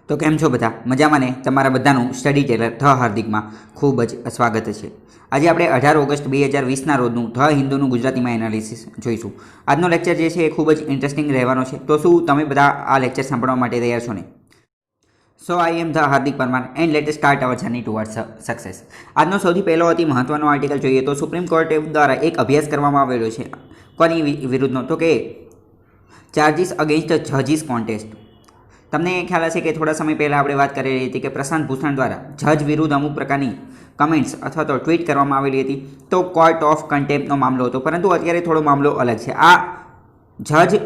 તો કેમ છો બધા મજામાં ને તમારા બધાનું સ્ટડી ટેલર ધ હાર્દિકમાં ખૂબ જ સ્વાગત છે। આજે આપણે 18 ઓગસ્ટ 2020ના રોજનું ધ હિન્દુનું ગુજરાતીમાં એનાલિસિસ જોઈશું। આજનો લેક્ચર જે છે એ ખૂબ જ ઇન્ટરેસ્ટિંગ રહેવાનો છે। તો શું તમે બધા આ લેક્ચર સાંભળવા માટે તૈયાર છો ને? So I am the Hardik Parmar and let start our journey towards success. આજનો સૌથી પહેલો અતિ મહત્વનો આર્ટિકલ જોઈએ તો સુપ્રીમ કોર્ટ દ્વારા એક અભ્યાસ કરવામાં આવેલો છે। કોની વિરુદ્ધનો? તો કે ચાર્જીસ અગેન્સ્ટ જજીસ કોન્ટેસ્ટ। તમને ખ્યાલ હશે કે થોડા સમય પહેલાં આપણે વાત કરી રહી હતી કે પ્રશાંત ભૂષણ દ્વારા જજ વિરુદ્ધ અમુક પ્રકારની કમેન્ટ્સ અથવા તો ટ્વીટ કરવામાં આવેલી હતી, તો કોર્ટ ઓફ કન્ટેમ્પ્ટનો મામલો હતો। પરંતુ અત્યારે થોડો મામલો અલગ છે। આ જજ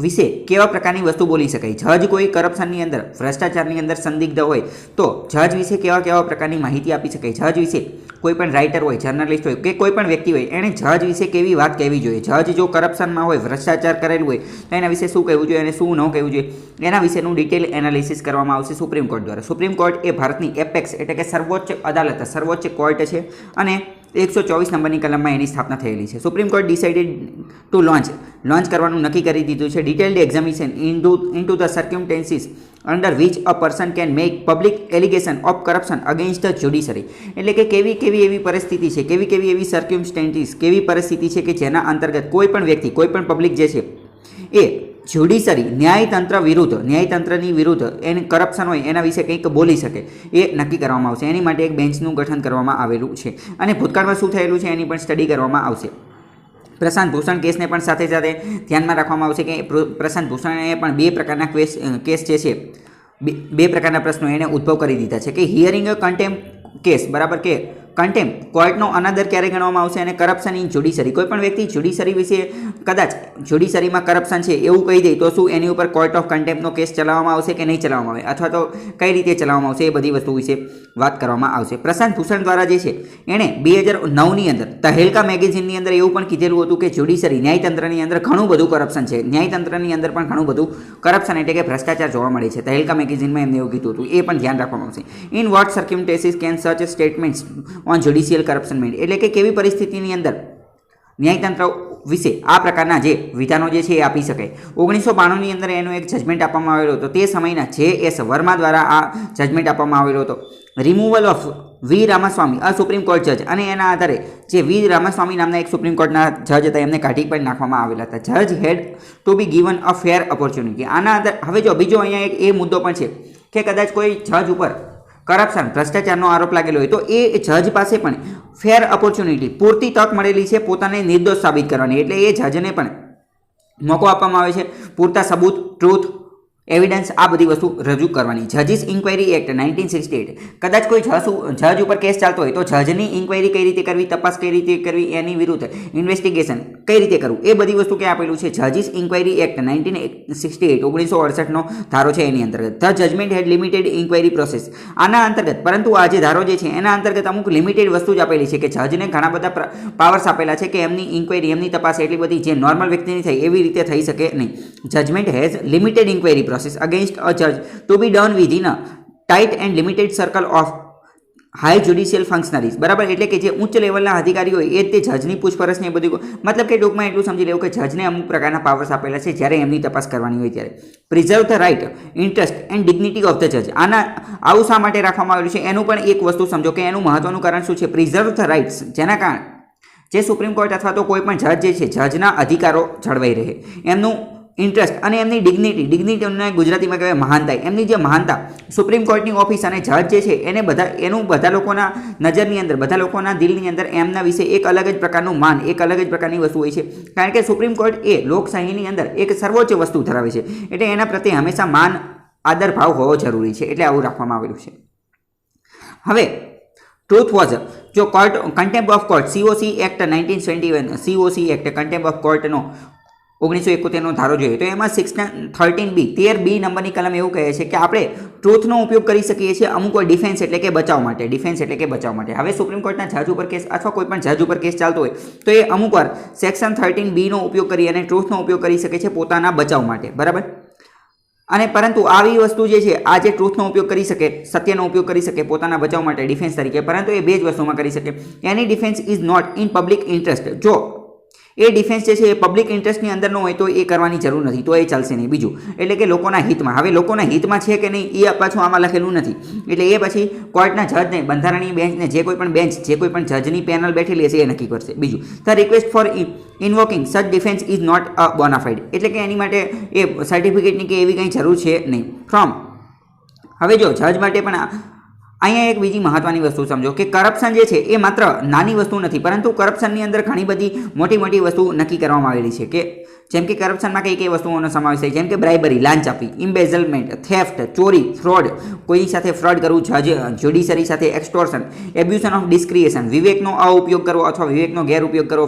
વિશે કેવા પ્રકારની વસ્તુ બોલી શકાય? જજ કોઈ કરપ્શનની અંદર, ભ્રષ્ટાચારની અંદર સંદિગ્ધ હોય તો જજ વિશે કેવા કેવા પ્રકારની માહિતી આપી શકાય? જજ વિશે કોઈ પણ રાઇટર હોય, જર્નલિસ્ટ હોય કે કોઈ પણ વ્યક્તિ હોય, એણે જજ વિશે કેવી વાત કહેવી જોઈએ? જજ જો કરપ્શનમાં હોય, ભ્રષ્ટાચાર કરેલું હોય તો એના વિશે શું કહેવું જોઈએ અને શું ન કહેવું જોઈએ, એના વિશેનું ડિટેલ એનાલિસિસ કરવામાં આવશે સુપ્રીમ કોર્ટ દ્વારા। સુપ્રીમ કોર્ટ એ ભારતની એપેક્સ એટલે કે સર્વોચ્ચ અદાલત, સર્વોચ્ચ કોર્ટ છે અને 124 નંબરની કલમમાં એની સ્થાપના થયેલી છે। Supreme court decided to launch કરવાનું નક્કી કરી દીધું છે detailed examination into the circumstances under which a person can make public allegation of corruption against the judiciary. એટલે કે કેવી કેવી એવી પરિસ્થિતિ છે, કેવી કેવી એવી સર્ક્યુમસ્ટેન્સીસ, કેવી પરિસ્થિતિ છે કે જેના અંતર્ગત કોઈ પણ વ્યક્તિ, કોઈ પણ પબ્લિક જે છે એ જ્યુડિશરી, ન્યાયતંત્રની વિરુદ્ધ એને કરપ્શન હોય એના વિશે કંઈક બોલી શકે, એ નક્કી કરવામાં આવશે। એની માટે એક બેન્ચનું ગઠન કરવામાં આવેલું છે અને ભૂતકાળમાં શું થયેલું છે એની પણ સ્ટડી કરવામાં આવશે। પ્રશાંત ભૂષણ કેસને પણ સાથે સાથે ધ્યાનમાં રાખવામાં આવશે કે પ્રશાંત ભૂષણે પણ બે પ્રકારના કેસ જે છે, બે પ્રકારના પ્રશ્નો એને ઉદ્ભવ કરી દીધા છે કે હિયરિંગ અ કન્ટેમ્પ્ટ કેસ, બરાબર, કે કન્ટેમ્પ્ટ કોર્ટનો અનાદર ક્યારે ગણવામાં આવશે અને કરપ્શન ઇન જ્યુડિશરી, કોઈ પણ વ્યક્તિ જ્યુડિશરી વિશે કદાચ જ્યુડિશરીમાં કરપ્શન છે એવું કહી દે તો શું એની ઉપર કોર્ટ ઓફ કન્ટેમ્પ્ટનો કેસ ચલાવવામાં આવશે કે નહીં ચલાવવામાં આવે, અથવા તો કઈ રીતે ચલાવવામાં આવશે, એ બધી વસ્તુ વિશે વાત કરવામાં આવશે। પ્રશાંત ભૂષણ દ્વારા જે છે એણે 2009ની અંદર તહેલકા મેગેઝિનની અંદર એવું પણ કીધેલું હતું કે જ્યુડિશરી, ન્યાયતંત્રની અંદર ઘણું બધું કરપ્શન છે, ન્યાયતંત્રની અંદર પણ ઘણું બધું કરપ્શન એટલે કે ભ્રષ્ટાચાર જોવા મળે છે। તહેલકા મેગેઝિનમાં એમને એવું કીધું હતું, એ પણ ધ્યાન રાખવામાં આવશે। In what circumstances can such statements on judicial corruption made, એટલે કે કેવી પરિસ્થિતિની અંદર ન્યાયતંત્ર વિશે આ પ્રકારના જે વિધાનો જે છે એ આપી શકાય। 1992ની અંદર એનો એક જજમેન્ટ આપવામાં આવેલો હતો, તે સમયના J.S. વર્મા દ્વારા આ જજમેન્ટ આપવામાં આવેલો હતો। રિમૂવલ ઓફ વી રામાસ્વામી, આ સુપ્રીમ કોર્ટ જજ, અને એના આધારે જે વી રામાસ્વામી નામના એક સુપ્રીમ કોર્ટના જજ હતા એમને કાઢી પણ નાખવામાં આવેલા હતા। જજ had to be given a fair opportunity. આના આધારે હવે જો બીજો અહીંયા એક એ મુદ્દો પણ છે કે કદાચ કોઈ જજ ઉપર કરપ્શન, ભ્રષ્ટાચારનો આરોપ લાગેલો હોય તો એ જજ પાસે પણ ફેર ઓપોર્ચ્યુનિટી, પૂરતી તક મળેલી છે પોતાને નિર્દોષ સાબિત કરવાની, એટલે એ જજને પણ મોકો આપવામાં આવે છે પૂરતા સબૂત, ટ્રુથ, એવિડન્સ, આ બધી વસ્તુ રજૂ કરવાની। જજીસ ઇન્ક્વાયરી એક્ટ 1968, કદાચ કોઈ જજ ઉપર કેસ ચાલતો હોય તો જજની ઇન્ક્વાયરી કઈ રીતે કરવી, તપાસ કઈ રીતે કરવી, એની વિરુદ્ધ ઇન્વેસ્ટિગેશન કઈ રીતે કરવું, એ બધી વસ્તુ ક્યાં આપેલું છે? જજીસ ઇન્ક્વાયરી એક્ટ 1968, 1968નો ધારો છે એની અંતર્ગત। The judgement had limited inquiry process, આના અંતર્ગત, પરંતુ આ જે ધારો જે છે એના અંતર્ગત અમુક લિમિટેડ વસ્તુ જ આપેલી છે કે જજને ઘણા બધા પાવર્સ આપેલા છે કે એમની ઇન્ક્વાયરી, એમની તપાસ એટલી બધી જે નોર્મલ વ્યક્તિની થાય એવી રીતે થઈ શકે નહીં। Judgement has limited inquiry process against a judge to be done within a tight and limited circle of high judicial functionaries, બરાબર, એટલે કે જે ઉચ્ચ લેવલના અધિકારીઓ હોય એ તે જજની પૂછપરછને એ બધું, મતલબ કે ટૂંકમાં એટલું સમજી લેવું કે જજને અમુક પ્રકારના પાવર્સ આપેલા છે જ્યારે એમની તપાસ કરવાની હોય ત્યારે। Preserve the right, interest and dignity of the જજ, આવું શા માટે રાખવામાં આવેલું છે એનું પણ એક વસ્તુ સમજો કે એનું મહત્વનું કારણ શું છે? પ્રિઝર્વ ધ રાઇટ્સ, જેના કારણે જે સુપ્રીમ કોર્ટ અથવા તો કોઈ પણ જજ જે છે જજના અધિકારો જળવાઈ રહે, એમનું ઇન્ટરેસ્ટ અને એમની ડિગ્નિટીને ગુજરાતીમાં કહેવાય મહાનતા, એમની જે મહાનતા, સુપ્રીમ કોર્ટની ઓફિસ અને જજ જે છે એને એનું બધા લોકોના નજરની અંદર, બધા લોકોના દિલની અંદર એમના વિશે એક અલગ જ પ્રકારનું માન, એક અલગ જ પ્રકારની વસ્તુ હોય છે, કારણ કે સુપ્રીમ કોર્ટ એ લોકશાહીની અંદર એક સર્વોચ્ચ વસ્તુ ધરાવે છે, એટલે એના પ્રત્યે હંમેશા માન, આદર ભાવ હોવો જરૂરી છે, એટલે આવું રાખવામાં આવેલું છે। હવે ટ્રુથ વોઝ, જો court contempt of court, COC act 1971, COC act contempt of કોર્ટનો 1971નો ધારો જોઈએ તો એમાં 13B નંબરની કલમ એવું કહે છે કે આપણે ટ્રુથનો ઉપયોગ કરી શકીએ છીએ અમુક ડિફેન્સ એટલે કે બચાવ માટે। હવે સુપ્રીમ કોર્ટના જજ ઉપર કેસ અથવા કોઈ પણ જજ ઉપર કેસ ચાલતો હોય તો એ અમુક વાર સેક્શન 13B નો ઉપયોગ કરી અને ટ્રુથનો ઉપયોગ કરી શકે છે પોતાના બચાવ માટે, બરાબર। અને પરંતુ આવી વસ્તુ જે છે, આ જે ટ્રુથનો ઉપયોગ કરી શકે, સત્યનો ઉપયોગ કરી શકે પોતાના બચાવ માટે, ડિફેન્સ તરીકે, પરંતુ એ બે જ વસ્તુમાં કરી શકે। એની defence is not in public interest, જો એ ડિફેન્સ જે છે એ પબ્લિક ઇન્ટરેસ્ટની અંદરનો હોય તો એ કરવાની જરૂર નથી, તો એ ચાલશે નહીં. બીજું એટલે કે લોકોના હિતમાં. હવે લોકોના હિતમાં છે કે નહીં એ પાછું આમાં લખેલું નથી, એટલે એ પછી કોર્ટના જજને, બંધારણીય બેન્ચને, જે કોઈ પણ બેન્ચ, જે કોઈ પણ જજની પેનલ બેઠેલી હશે એ નક્કી કરશે. બીજું, the request for invoking such defence is not a bona fide, એટલે કે એની માટે એ સર્ટિફિકેટની કે એવી કંઈ જરૂર છે નહીં. ફ્રોમ, હવે જો જજ માટે પણ અહીંયા એક બીજી મહત્વની વસ્તુ સમજો કે કરપ્શન જે છે એ માત્ર નાની વસ્તુ નથી, પરંતુ કરપ્શનની અંદર ઘણી બધી મોટી મોટી વસ્તુ નક્કી કરવામાં આવેલી છે. કે જેમ કે કરપ્શનમાં કઈ કઈ વસ્તુઓનો સમાવેશ થાય, જેમ કે બ્રાઇબરી, લાંચ આપવી, ઇમ્બેઝલમેન્ટ, થેફ્ટ, ચોરી, ફ્રોડ, કોઈ સાથે ફ્રોડ કરવું, જ્યુડિશરી સાથે એક્સટોર્શન, એબ્યુઝન ઓફ ડિસ્ક્રિએશન, વિવેકનો અઉપયોગ કરવો અથવા વિવેકનો ગેરઉપયોગ કરવો,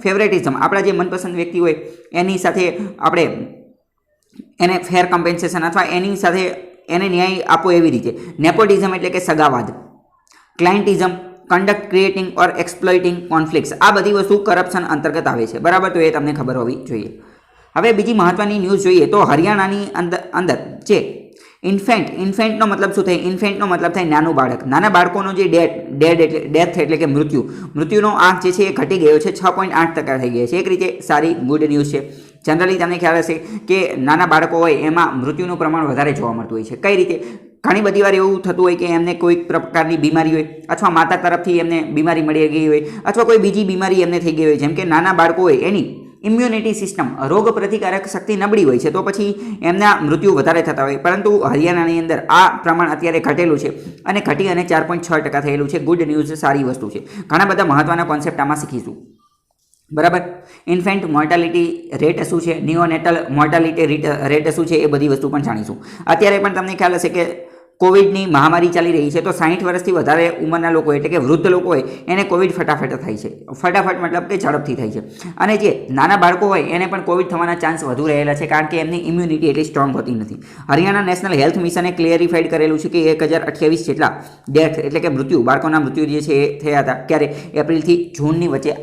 ફેવરેટિઝમ, આપણા જે મનપસંદ વ્યક્તિ હોય એની સાથે આપણે એને ફેર કમ્પેન્સેશન અથવા એની સાથે એને ન્યાય આપો એવી રીતે, નેપોટિઝમ એટલે કે સગાવાદ, ક્લાયન્ટિઝમ, કન્ડક્ટ ક્રિએટિંગ ઓર એક્સપ્લોઇટિંગ કોન્ફ્લિક્ટ્સ, આ બધી વસ્તુ કરપ્શન અંતર્ગત આવે છે. બરાબર, તો એ તમને ખબર હોવી જોઈએ. હવે બીજી મહત્વની ન્યૂઝ જોઈએ તો હરિયાણાની અંદર જે ઇન્ફેન્ટનો મતલબ શું થાય? ઇન્ફેન્ટનો મતલબ થાય નાનું બાળક. નાના બાળકોનો જે ડેથ એટલે કે મૃત્યુનો આંક જે છે એ ઘટી ગયો છે, 6.8% થઈ ગયો છે. એક રીતે સારી ગુડ ન્યૂઝ છે. જનરલી તમને ખ્યાલ હશે કે નાના બાળકો હોય એમાં મૃત્યુનું પ્રમાણ વધારે જોવા મળતું હોય છે. કઈ રીતે? ઘણી બધી વાર એવું થતું હોય કે એમને કોઈક પ્રકારની બીમારી હોય, અથવા માતા તરફથી એમને બીમારી મળી ગઈ હોય, અથવા કોઈ બીજી બીમારી એમને થઈ ગઈ હોય. જેમ કે નાના બાળકો હોય એની ઇમ્યુનિટી સિસ્ટમ, રોગ પ્રતિકારક શક્તિ નબળી હોય છે, તો પછી એમના મૃત્યુ વધારે થતા હોય. પરંતુ હરિયાણાની અંદર આ પ્રમાણ અત્યારે ઘટેલું છે અને ઘટી અને 4.6% થયેલું છે. ગુડ ન્યૂઝ, સારી વસ્તુ છે. ઘણા બધા મહત્વના કોન્સેપ્ટ આમાં શીખીશું. બરાબર, ઇન્ફેન્ટ મોર્ટાલિટી રેટ શું છે, નિયોનેટલ મોર્ટાલિટી રેટ શું છે, એ બધી વસ્તુ પણ જાણીશું. અત્યારે પણ તમને ખ્યાલ હશે કે કોવિડની મહામારી ચાલી રહી છે, તો 60 વર્ષથી વધારે ઉંમરના લોકો એટલે કે વૃદ્ધ લોકો હોય એને કોવિડ ફટાફટ થાય છે. ફટાફટ મતલબ કે ઝડપથી થાય છે. અને જે નાના બાળકો હોય એને પણ કોવિડ થવાના ચાન્સ વધુ રહેલા છે, કારણ કે એમની ઇમ્યુનિટી એટલી સ્ટ્રોંગ હોતી નથી. હરિયાણા નેશનલ હેલ્થ મિશને ક્લિયરિફાઈડ કરેલું છે કે 1028 જેટલા ડેથ એટલે કે મૃત્યુ, બાળકોના મૃત્યુ જે છે એ થયા હતા. ક્યારે? એપ્રિલથી જૂનની વચ્ચે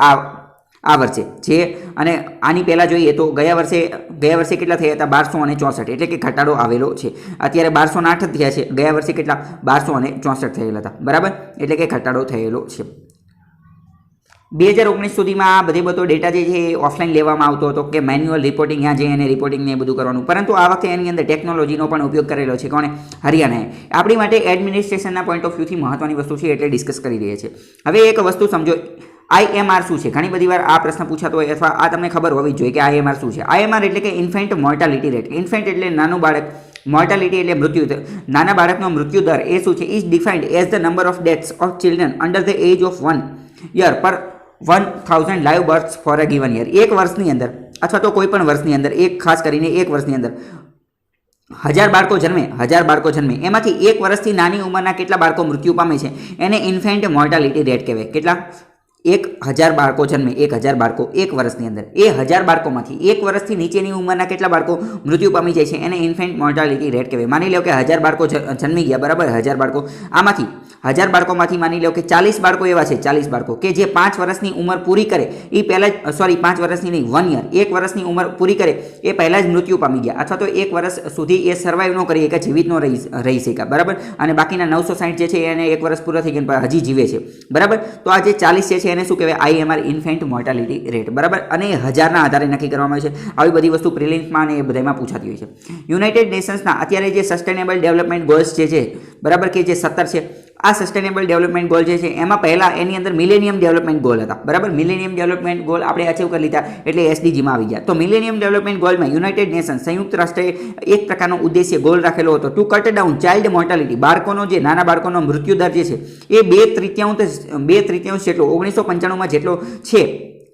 આ વર્ષે. જે અને આની પહેલાં જોઈએ તો ગયા વર્ષે કેટલા થયા હતા? 1264, એટલે કે ઘટાડો આવેલો છે. અત્યારે 1208 થયા છે. ગયા વર્ષે કેટલા? 1264 થયેલા હતા. બરાબર, એટલે કે ઘટાડો થયેલો છે. 2019 સુધીમાં આ બધો ડેટા જે છે એ ઓફલાઈન લેવામાં આવતો હતો કે મેન્યુઅલ રિપોર્ટિંગ, ત્યાં જઈને રિપોર્ટિંગને એ બધું કરવાનું. પરંતુ આ વખતે એની અંદર ટેકનોલોજીનો પણ ઉપયોગ કરેલો છે. કોણે? હરિયાણાએ. આપણી માટે એડમિનિસ્ટ્રેશનના પોઈન્ટ ઓફ વ્યૂથી મહત્વની વસ્તુ છે, એટલે ડિસ્કસ કરી રહ્યા છે. હવે એક વસ્તુ સમજો, IMR શું છે? ઘણી બધી વાર આ પ્રશ્ન પૂછાતો હોય, અથવા આ તમને ખબર હોવી જોઈએ કે IMR શું છે. IMR એટલે કે ઇન્ફેન્ટ મોર્ટાલિટી રેટ. ઇન્ફેન્ટ એટલે નાનું બાળક, મોર્ટાલિટી એટલે મૃત્યુ, નાના બાળકનો મૃત્યુ દર એ શું છે? Is defined as the number of deaths of children under the age of 1 year per 1000 live births for a given year. એક વર્ષની અંદર અથવા તો કોઈ પણ વર્ષની અંદર, એક ખાસ કરીને એક વર્ષની અંદર 1000 બાળકો જન્મે, એમાંથી એક વર્ષથી નાની ઉંમરના કેટલા બાળકો મૃત્યુ પામે છે એને ઇન્ફેન્ટ મોર્ટાલિટી રેટ કહેવાય. કેટલા? 1000 બાળકો જન્મે, 1000 બાળકો એક વર્ષની અંદર, એ 1000 બાળકોમાંથી એક વર્ષથી નીચેની ઉંમરના કેટલા બાળકો મૃત્યુ પામી જાય છે એને ઇન્ફેન્ટ મોર્ટાલિટી રેટ કહેવાય. માની લો કે 1000 બાળકો જન્મી ગયા, બરાબર, 1000 બાળકો, આમાંથી 1000 બાળકોમાંથી માની લો કે 40 બાળકો એવા છે, 40 બાળકો કે જે 5 વર્ષની ઉંમર પૂરી કરે એ પહેલાં જ, સોરી 5 વર્ષની નહીં, 1 યર, એક વર્ષની ઉંમર પૂરી કરે એ પહેલાં જ મૃત્યુ પામી ગયા, અથવા તો એક વર્ષ સુધી એ સર્વાઈવ ન કરી કે જીવિત ન રહી શક્યા. બરાબર, અને બાકીના 960 જે છે એને એક વર્ષ પૂરા થઈ ગયા હજી જીવે છે. બરાબર, તો આ જે 40 છે એને શું કહેવાય? IMR, infant mortality rate. બરાબર, અને 1000ના આધારે નક્કી કરવામાં આવે છે. આવી બધી વસ્તુ પ્રિલિમ્સમાં અને એ બધામાં પૂછાતી હોય છે. યુનાઇટેડ નેશન્સના અત્યારે જે સસ્ટેનેબલ ડેવલપમેન્ટ ગોલ્સ જે છે, બરાબર, કે જે 17 છે, આ સસ્ટેનેબલ ડેવલપમેન્ટ ગોલ જે છે એમાં પહેલાં એની અંદર મિલેનિયમ ડેવલપમેન્ટ ગોલ હતા. બરાબર, મિલેનિયમ ડેવલપમેન્ટ ગોલ આપણે અચીવ કરી લીધા એટલે SDGમાં આવી ગયા. તો મિલેનિયમ ડેવલપમેન્ટ ગોલમાં યુનાઇટેડ નેશન, સંયુક્ત રાષ્ટ્રએ એક પ્રકારનો ઉદ્દેશ્ય ગોલ રાખેલો હતો, to cut down child mortality. બાળકોનો જે નાના બાળકોનો મૃત્યુ દર જે છે એ 2/3 જેટલો 1995માં જેટલો છે,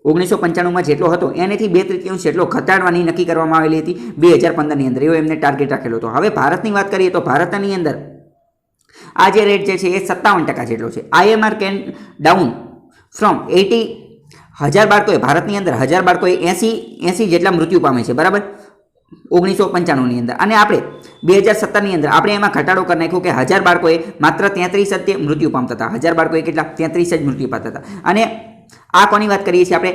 1995માં જેટલો હતો એનેથી 2/3 જેટલો ઘટાડવાની નક્કી કરવામાં આવેલી હતી 2015ની અંદર. એવો એમને ટાર્ગેટ રાખેલો હતો. હવે ભારતની વાત કરીએ તો ભારતની અંદર આ જે રેટ જે છે એ 57% જેટલો છે. IMR કેન ડાઉન ફ્રોમ 1000 બાળકોએ, ભારતની અંદર 1000 બાળકોએ 80 જેટલા મૃત્યુ પામે છે. બરાબર, 1995ની અંદર. અને આપણે 2017ની અંદર આપણે એમાં ઘટાડો કરી નાખ્યો કે 1000 બાળકોએ માત્ર 33 જ મૃત્યુ પામતા હતા. 1000 બાળકોએ કેટલા? 33 જ મૃત્યુ પામતા હતા. અને આ કોની વાત કરીએ છીએ આપણે?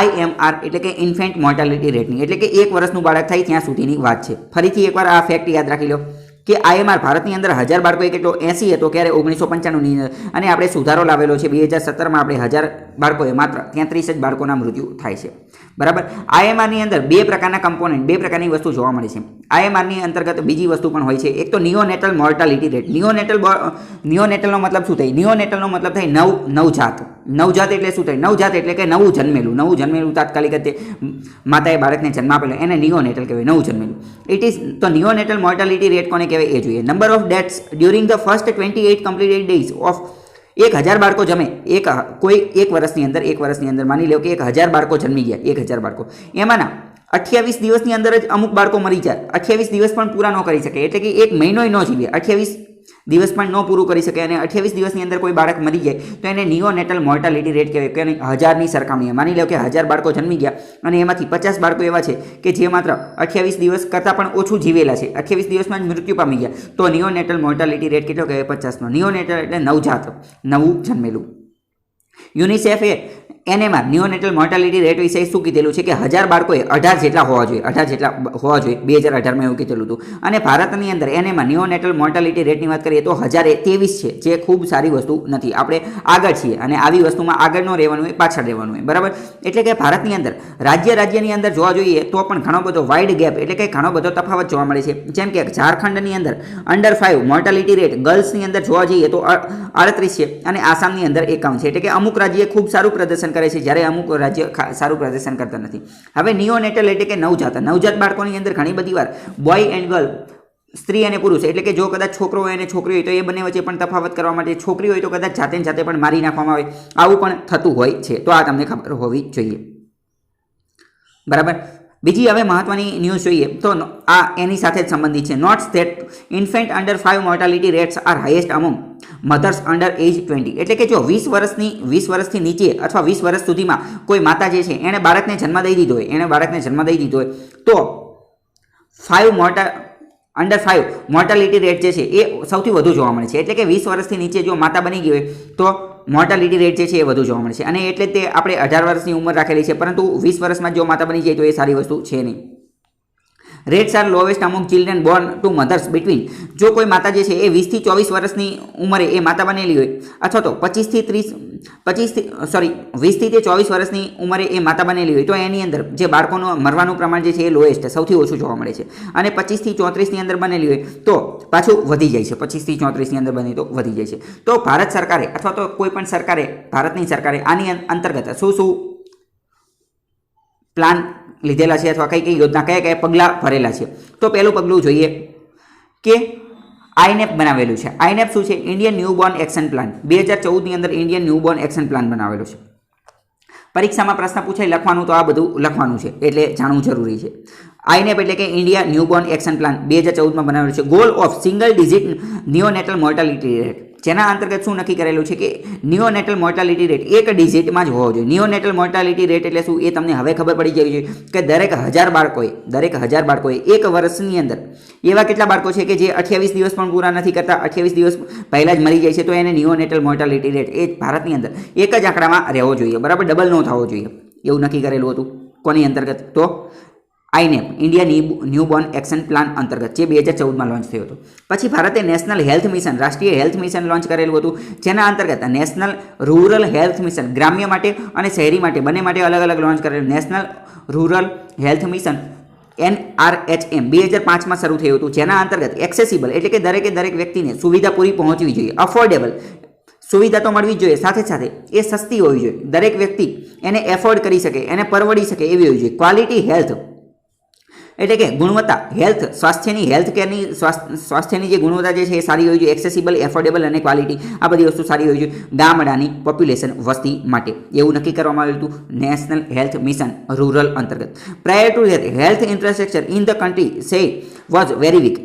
IMR એટલે કે ઇન્ફેન્ટ મોર્ટાલિટી રેટની, એટલે કે એક વર્ષનું બાળક થાય ત્યાં સુધીની વાત છે. ફરીથી એકવાર આ ફેક્ટ યાદ રાખી લો કે IMR ભારતની અંદર 1000 બાળકોએ કેટલો? 80 હતો, ક્યારે? 1995ની અંદર. અને આપણે સુધારો લાવેલો છે 2017માં, આપણે 1000 બાળકોએ માત્ર 33 જ બાળકોના મૃત્યુ થાય છે, બરાબર. આઈએમઆરની અંદર બે પ્રકારના કમ્પોનન્ટ, બે પ્રકારની વસ્તુ જોવા મળે છે. આઈએમઆરની અંતર્ગત બીજી વસ્તુ પણ હોય છે. એક તો નિયોનેટલ મોર્ટાલિટી રેટ. નિયોનેટલનો મતલબ શું થાય? નિયોનેટલનો મતલબ થાય નવજાત. નવજાત એટલે શું થાય? નવજાત એટલે કે નવું જન્મેલું તાત્કાલિક તે માતાએ બાળકને જન્મ આપેલો એને નિયોનેટલ કહેવાય, નવું જન્મેલું. ઇટ ઇઝ તો નિયોનેટલ મોર્ટાલિટી રેટ કોને કહેવાય એ જોઈએ. Number of deaths during the first 28 completed days of 1000 બાળકો જમે એક વર્ષની અંદર માની લો કે 1000 બાળકો જન્મી ગયા, 1000 બાળકો, એમાંના 28 દિવસની અંદર જ અમુક બાળકો મરી જાય. 28 દિવસ પણ પૂરા ન કરી શકે, એટલે કે એક મહિનોય ન જીવે, 28 દિવસ પણ ન પૂરું કરી શકે અને 28 દિવસની અંદર કોઈ બાળક મરી જાય તો એને નિયોનેટલ મોર્ટાલિટી રેટ કહેવાય. કે 1000ની સરખામણીએ માની લો કે 1000 બાળકો જન્મી ગયા અને એમાંથી 50 બાળકો એવા છે કે જે માત્ર 28 દિવસ કરતાં પણ ઓછું જીવેલા છે, 28 દિવસમાં જ મૃત્યુ પામી ગયા, તો નિયોનેટલ મોર્ટાલિટી રેટ કેટલો કહેવાય? 50નો. નિયોનેટલ એટલે નવજાત, નવું જન્મેલું. યુનિસેફે એનએમઆર નિયોનેટલ મોર્ટાલિટી રેટ વિશે શું કીધેલું છે કે 1000 બાળકોએ 18 જેટલા હોવા જોઈએ, 2018માં એવું કીધેલું હતું. અને ભારતની અંદર એનએમઆર નિયોનેટલ મોર્ટાલિટી રેટની વાત કરીએ તો 1023 છે, જે ખૂબ સારી વસ્તુ નથી. આપણે આગળ છીએ અને આવી વસ્તુમાં આગળ ન રહેવાનું હોય, પાછળ રહેવાનું હોય, બરાબર. એટલે કે ભારતની અંદર રાજ્યની અંદર જોવા જોઈએ તો પણ ઘણો બધો વાઇડ ગેપ, એટલે કે ઘણો બધો તફાવત જોવા મળે છે. જેમ કે ઝારખંડની અંદર અંડર 5 મોર્ટાલિટી રેટ ગર્લ્સની અંદર જોવા જઈએ તો 38 છે અને આસામની અંદર 51 છે. એટલે કે અમુક રાજ્ય ખૂબ સારું પ્રદર્શન કરે છે જ્યારે અમુક રાજ્ય સારું પ્રદર્શન કરતા નથી. હવે નિયોનેટલ એટલે કે નવજાત બાળકોની અંદર ઘણી બધી વાર બોય એન્ડ ગર્લ, સ્ત્રી અને પુરુષ, એટલે કે જો કદાચ છોકરો હોય અને છોકરી હોય તો એ બંને વચ્ચે પણ તફાવત કરવા માટે, છોકરી હોય તો કદાચ જાતે પણ મારી નાખવામાં આવે, આવું પણ થતું હોય છે. તો આ તમને ખબર હોવી જોઈએ, બરાબર. બીજી હવે મહત્વની ન્યૂઝ જોઈએ તો આ એની સાથે જ સંબંધિત છે. Notes that infant under 5 mortality rates are highest among mothers under age 20. એટલે કે જો 20 વર્ષથી નીચે અથવા 20 વર્ષ સુધીમાં કોઈ માતા જે છે એણે બાળકને જન્મ દઈ દીધો હોય તો અંડર 5 મોર્ટાલિટી રેટ જે છે એ સૌથી વધુ જોવા મળે છે. એટલે કે 20 વર્ષથી નીચે જો માતા બની ગઈ હોય તો મોર્ટાલિટી રેટ જે છે એ વધુ જોવા મળે છે. અને એટલે તે આપણે 18 વર્ષની ઉંમર રાખેલી છે, પરંતુ 20 વર્ષમાં જો માતા બની જાય તો એ સારી વસ્તુ છે નહીં. Rates are lowest among children born to mothers between. જો કોઈ માતા જે છે એ 20 થી 24 વર્ષની ઉંમરે એ માતા બનેલી હોય અથવા તો 20 થી 24 વર્ષની ઉંમરે એ માતા બનેલી હોય તો એની અંદર જે બાળકોનું મરવાનું પ્રમાણ જે છે એ લોએસ્ટ, સૌથી ઓછું જોવા મળે છે. અને 25 થી 34ની અંદર બનેલી હોય તો પાછું વધી જાય છે, 25 થી 34ની અંદર બને તો વધી જાય છે. તો ભારત સરકારે અથવા તો કોઈ પણ સરકારે, ભારતની સરકારે આની અંતર્ગત શું પ્લાન લીધેલા છે અથવા કઈ યોજના, કયા પગલાં ભરેલા છે. તો પહેલું પગલું જોઈએ કે આઈનેપ બનાવેલું છે. આઈનેપ શું છે? Indian newborn action plan. 2014ની અંદર ઇન્ડિયન ન્યૂબોર્ન એક્શન પ્લાન બનાવેલો છે. પરીક્ષામાં પ્રશ્ન પૂછાય લખવાનું તો આ બધું લખવાનું છે, એટલે જાણવું જરૂરી છે. આઈનેપ એટલે કે ઇન્ડિયા ન્યૂબોર્ન એક્શન પ્લાન 2014માં બનાવેલો છે. Goal of single digit neonatal mortality rate, જેના અંતર્ગત શું નક્કી કરેલું છે કે નિયોનેટલ મોર્ટાલિટી રેટ એક ડિજિટમાં જ હોવો જોઈએ. નિયોનેટલ મોર્ટાલિટી રેટ એટલે શું એ તમને હવે ખબર પડી જવી જોઈએ કે દરેક 1000 બાળકોએ એક વર્ષની અંદર એવા કેટલા બાળકો છે કે જે 28 દિવસ પણ પૂરા નથી કરતા, 28 દિવસ પહેલાં જ મરી જાય છે, તો એને નિયોનેટલ મોર્ટાલિટી રેટ એ ભારતની અંદર એક જ આંકડામાં રહેવો જોઈએ, બરાબર, ડબલ ન થવો જોઈએ. એવું નક્કી કરેલું હતું. કોની અંતર્ગત? તો આઈનેપ, ઇન્ડિયા ન્યૂબોર્ન એક્શન પ્લાન અંતર્ગત, જે 2014માં લોન્ચ થયો હતો. પછી ભારતે નેશનલ હેલ્થ મિશન, રાષ્ટ્રીય હેલ્થ મિશન લોન્ચ કરેલું હતું, જેના અંતર્ગત નેશનલ રૂરલ હેલ્થ મિશન, ગ્રામ્ય માટે અને શહેરી માટે બંને માટે અલગ અલગ લોન્ચ કરેલું national rural health mission NRHM 2005માં શરૂ થયું હતું, જેના અંતર્ગત એક્સેસિબલ એટલે કે દરેક વ્યક્તિને સુવિધા પૂરી પહોંચવી જોઈએ, અફોર્ડેબલ સુવિધા તો મળવી જ જોઈએ, સાથે એ સસ્તી હોવી જોઈએ, દરેક વ્યક્તિ એને એફોર્ડ કરી શકે, એને પરવડી શકે એવી હોવી જોઈએ. ક્વોલિટી હેલ્થ એટલે કે ગુણવત્તા, હેલ્થ સ્વાસ્થ્યની જે ગુણવત્તા જે છે એ સારી હોવી જોઈએ, એક્સેસિબલ, એફોર્ડેબલ અને ક્વોલિટી, આ બધી વસ્તુ સારી હોવી જોઈએ ગામડાની પોપ્યુલેશન, વસ્તી માટે. એવું નક્કી કરવામાં આવ્યું હતું નેશનલ હેલ્થ મિશન રૂરલ અંતર્ગત. Prior to health infrastructure in the country say was very weak.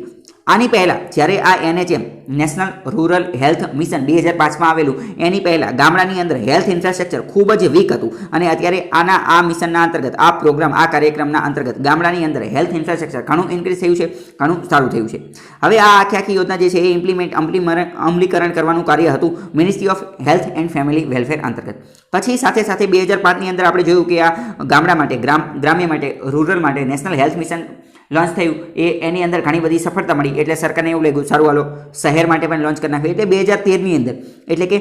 આની પહેલાં જ્યારે આ NHM national rural health mission 2005માં આવેલું, એની પહેલાં ગામડાની અંદર હેલ્થ ઇન્ફ્રાસ્ટ્રક્ચર ખૂબ જ વીક હતું. અને અત્યારે આ મિશનના અંતર્ગત, આ કાર્યક્રમના અંતર્ગત ગામડાની અંદર હેલ્થ ઇન્ફ્રાસ્ટ્રક્ચર ઘણું ઇન્ક્રીઝ થયું છે, ઘણું સારું થયું છે. હવે આ આખી યોજના જે છે એ અમલીકરણ કરવાનું કાર્ય હતું ministry of health and family welfare અંતર્ગત. પછી સાથે 2005ની અંદર આપણે જોયું કે આ ગામડા માટે, ગ્રામ્ય માટે, રૂરલ માટે નેશનલ હેલ્થ મિશન લોન્ચ થયું, એની અંદર ઘણી બધી સફળતા મળી, એટલે સરકારને એવું લાગ્યું સારું હાલો શહેર માટે પણ લોન્ચ કરી નાખ્યું. એટલે 2013ની અંદર, એટલે કે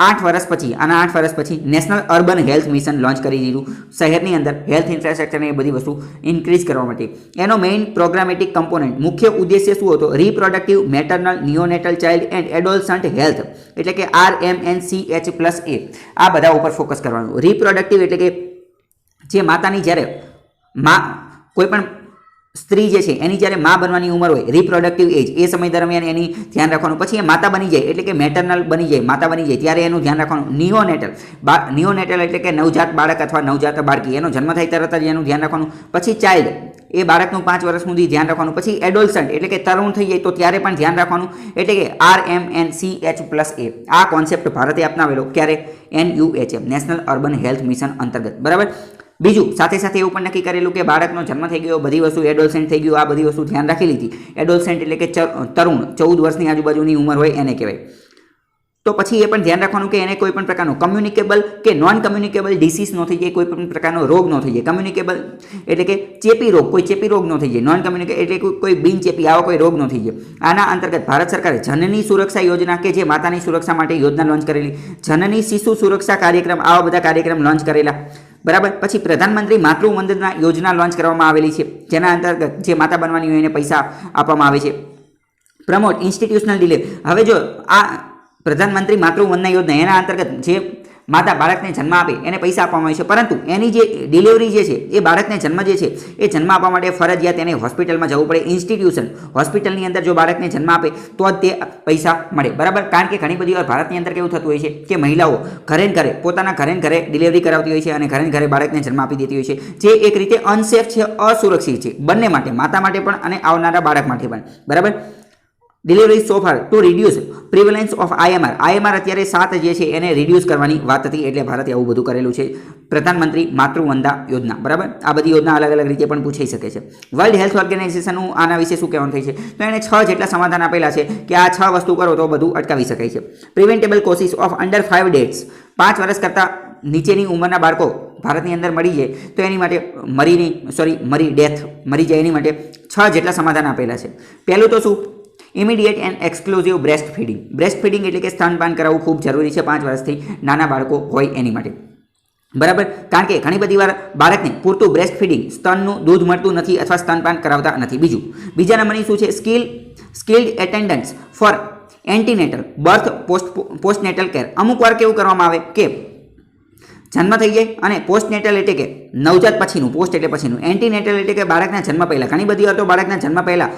8 વર્ષ પછી આના 8 વર્ષ પછી national urban health mission launch કરી દીધું શહેરની અંદર હેલ્થ ઇન્ફ્રાસ્ટ્રક્ચરને એ બધી વસ્તુ ઇન્ક્રીઝ કરવા માટે. એનો મેઇન પ્રોગ્રામેટિક કમ્પોનન્ટ મુખ્ય ઉદ્દેશ્ય શું હતો? Reproductive maternal neonatal child and adolescent health એટલે કે RMNCH+A આ બધા ઉપર ફોકસ કરવાનું. રિપ્રોડક્ટિવ એટલે કે જે માતાની જ્યારે કોઈ પણ સ્ત્રી જે છે એની જ્યારે માં બનવાની ઉંમર હોય રિપ્રોડક્ટિવ એજ એ સમય દરમિયાન એની ધ્યાન રાખવાનું. પછી એ માતા બની જાય એટલે કે મેટરનલ બની જાય માતા બની જાય ત્યારે એનું ધ્યાન રાખવાનું. નિયોનેટલ એટલે કે નવજાત બાળક અથવા નવજાત બાળકી એનો જન્મ થાય તરત જ એનું ધ્યાન રાખવાનું. પછી ચાઇલ્ડ એ બાળકનું 5 વર્ષ સુધી ધ્યાન રાખવાનું. પછી એડોલસન્ટ એટલે કે તરુણ થઈ જાય તો ત્યારે પણ ધ્યાન રાખવાનું એટલે કે RMNCH+A આ કોન્સેપ્ટ ભારતે અપનાવેલો ક્યારે? NUHM national urban health mission અંતર્ગત. બરાબર. બીજું સાથે સાથે એવું પણ નક્કી કરેલું કે બાળકનો જન્મ થઈ ગયો બધી વસ્તુ એડોલસન્ટ થઈ ગયું આ બધી વસ્તુ ધ્યાન રાખી લીધી. એડોલસન્ટ એટલે કે તરુણ 14 વર્ષની આજુબાજુની ઉંમર હોય એને કહેવાય. તો પછી એ પણ ધ્યાન રાખવાનું કે એને કોઈ પણ પ્રકારનો કમ્યુનિકેબલ કે નોન કમ્યુનિકેબલ ડિસીઝ ન થઈ જાય, કોઈ પણ પ્રકારનો રોગ ન થઈ જાય. કમ્યુનિકેબલ એટલે કે ચેપી રોગ, કોઈ ચેપી રોગ ન થઈ જાય. નોન કમ્યુનિકેબલ એટલે કોઈ બિનચેપી આવો કોઈ રોગ ન થઈ જાય. આના અંતર્ગત ભારત સરકારે જનની સુરક્ષા યોજના કે જે માતાની સુરક્ષા માટે યોજના લોન્ચ કરેલી, જનની શિશુ સુરક્ષા કાર્યક્રમ આવા બધા કાર્યક્રમ લોન્ચ કરેલા. બરાબર. પછી પ્રધાનમંત્રી માતૃવંદના યોજના લોન્ચ કરવામાં આવેલી છે જેના અંતર્ગત જે માતા બનવાની હોય એને પૈસા આપવામાં આવે છે. Promote institutional delivery. હવે જો આ પ્રધાનમંત્રી માતૃવંદના યોજના એના અંતર્ગત જે માતા બાળકને જન્મ આપે એને પૈસા આપવામાં આવે છે, પરંતુ એની જે ડિલિવરી જે છે એ બાળકને જન્મ જે છે એ જન્મ આપવા માટે ફરજિયાત એને હોસ્પિટલમાં જવું પડે. ઇન્સ્ટિટ્યુશન હોસ્પિટલની અંદર જો બાળકને જન્મ આપે તો જ તે પૈસા મળે. બરાબર. કારણ કે ઘણી બધી વાર ભારતની અંદર કેવું થતું હોય છે કે મહિલાઓ ઘરે ઘરે પોતાના ઘરે ડિલિવરી કરાવતી હોય છે અને ઘરે બાળકને જન્મ આપી દેતી હોય છે, જે એક રીતે અનસેફ છે, અસુરક્ષિત છે બંને માટે, માતા માટે પણ અને આવનારા બાળક માટે પણ. બરાબર. Delivery so far to reduce prevalence of IMR અત્યારે 7 જે છે એને રિડ્યુસ કરવાની વાત હતી એટલે ભારતે આવું બધું કરેલું છે. પ્રધાનમંત્રી માતૃવંદના યોજના. બરાબર. આ બધી યોજના અલગ અલગ રીતે પણ પૂછાઈ શકે છે. વર્લ્ડ હેલ્થ ઓર્ગેનાઇઝેશનનું આના વિશે શું કહેવાનું થાય છે તો એણે 6 જેટલા સમાધાન આપેલા છે કે આ 6 વસ્તુ કરો તો બધું અટકાવી શકાય છે. પ્રિવેન્ટેબલ કોસીસ ઓફ અંડર 5 ડેટ્સ 5 વર્ષ કરતાં નીચેની ઉંમરના બાળકો ભારતની અંદર મરી જાય તો એની માટે મરી જાય એની માટે 6 જેટલા સમાધાન આપેલા છે. પહેલું તો શું? Immediate and exclusive breast feeding. Breast feeding એટલે કે સ્તનપાન કરાવવું ખૂબ જરૂરી છે 5 વર્ષથી નાના બાળકો હોય એની માટે. બરાબર. કારણ કે ઘણી બધી વાર બાળકને પૂરતું બ્રેસ્ટ ફીડિંગ સ્તનનું દૂધ મળતું નથી અથવા સ્તનપાન કરાવતા નથી. બીજા નંબરની શું છે? Skilled attendants for antenatal birth postnatal care. અમુક વાર કેવું કરવામાં આવે કે જન્મ થઈ જાય અને પોસ્ટનેટલ એટલે કે નવજાત પછીનું, પોસ્ટ એટલે પછીનું, એન્ટીનેટલ એટલે કે બાળકના જન્મ પહેલાં. ઘણી બધી વાર તો બાળકના જન્મ પહેલાં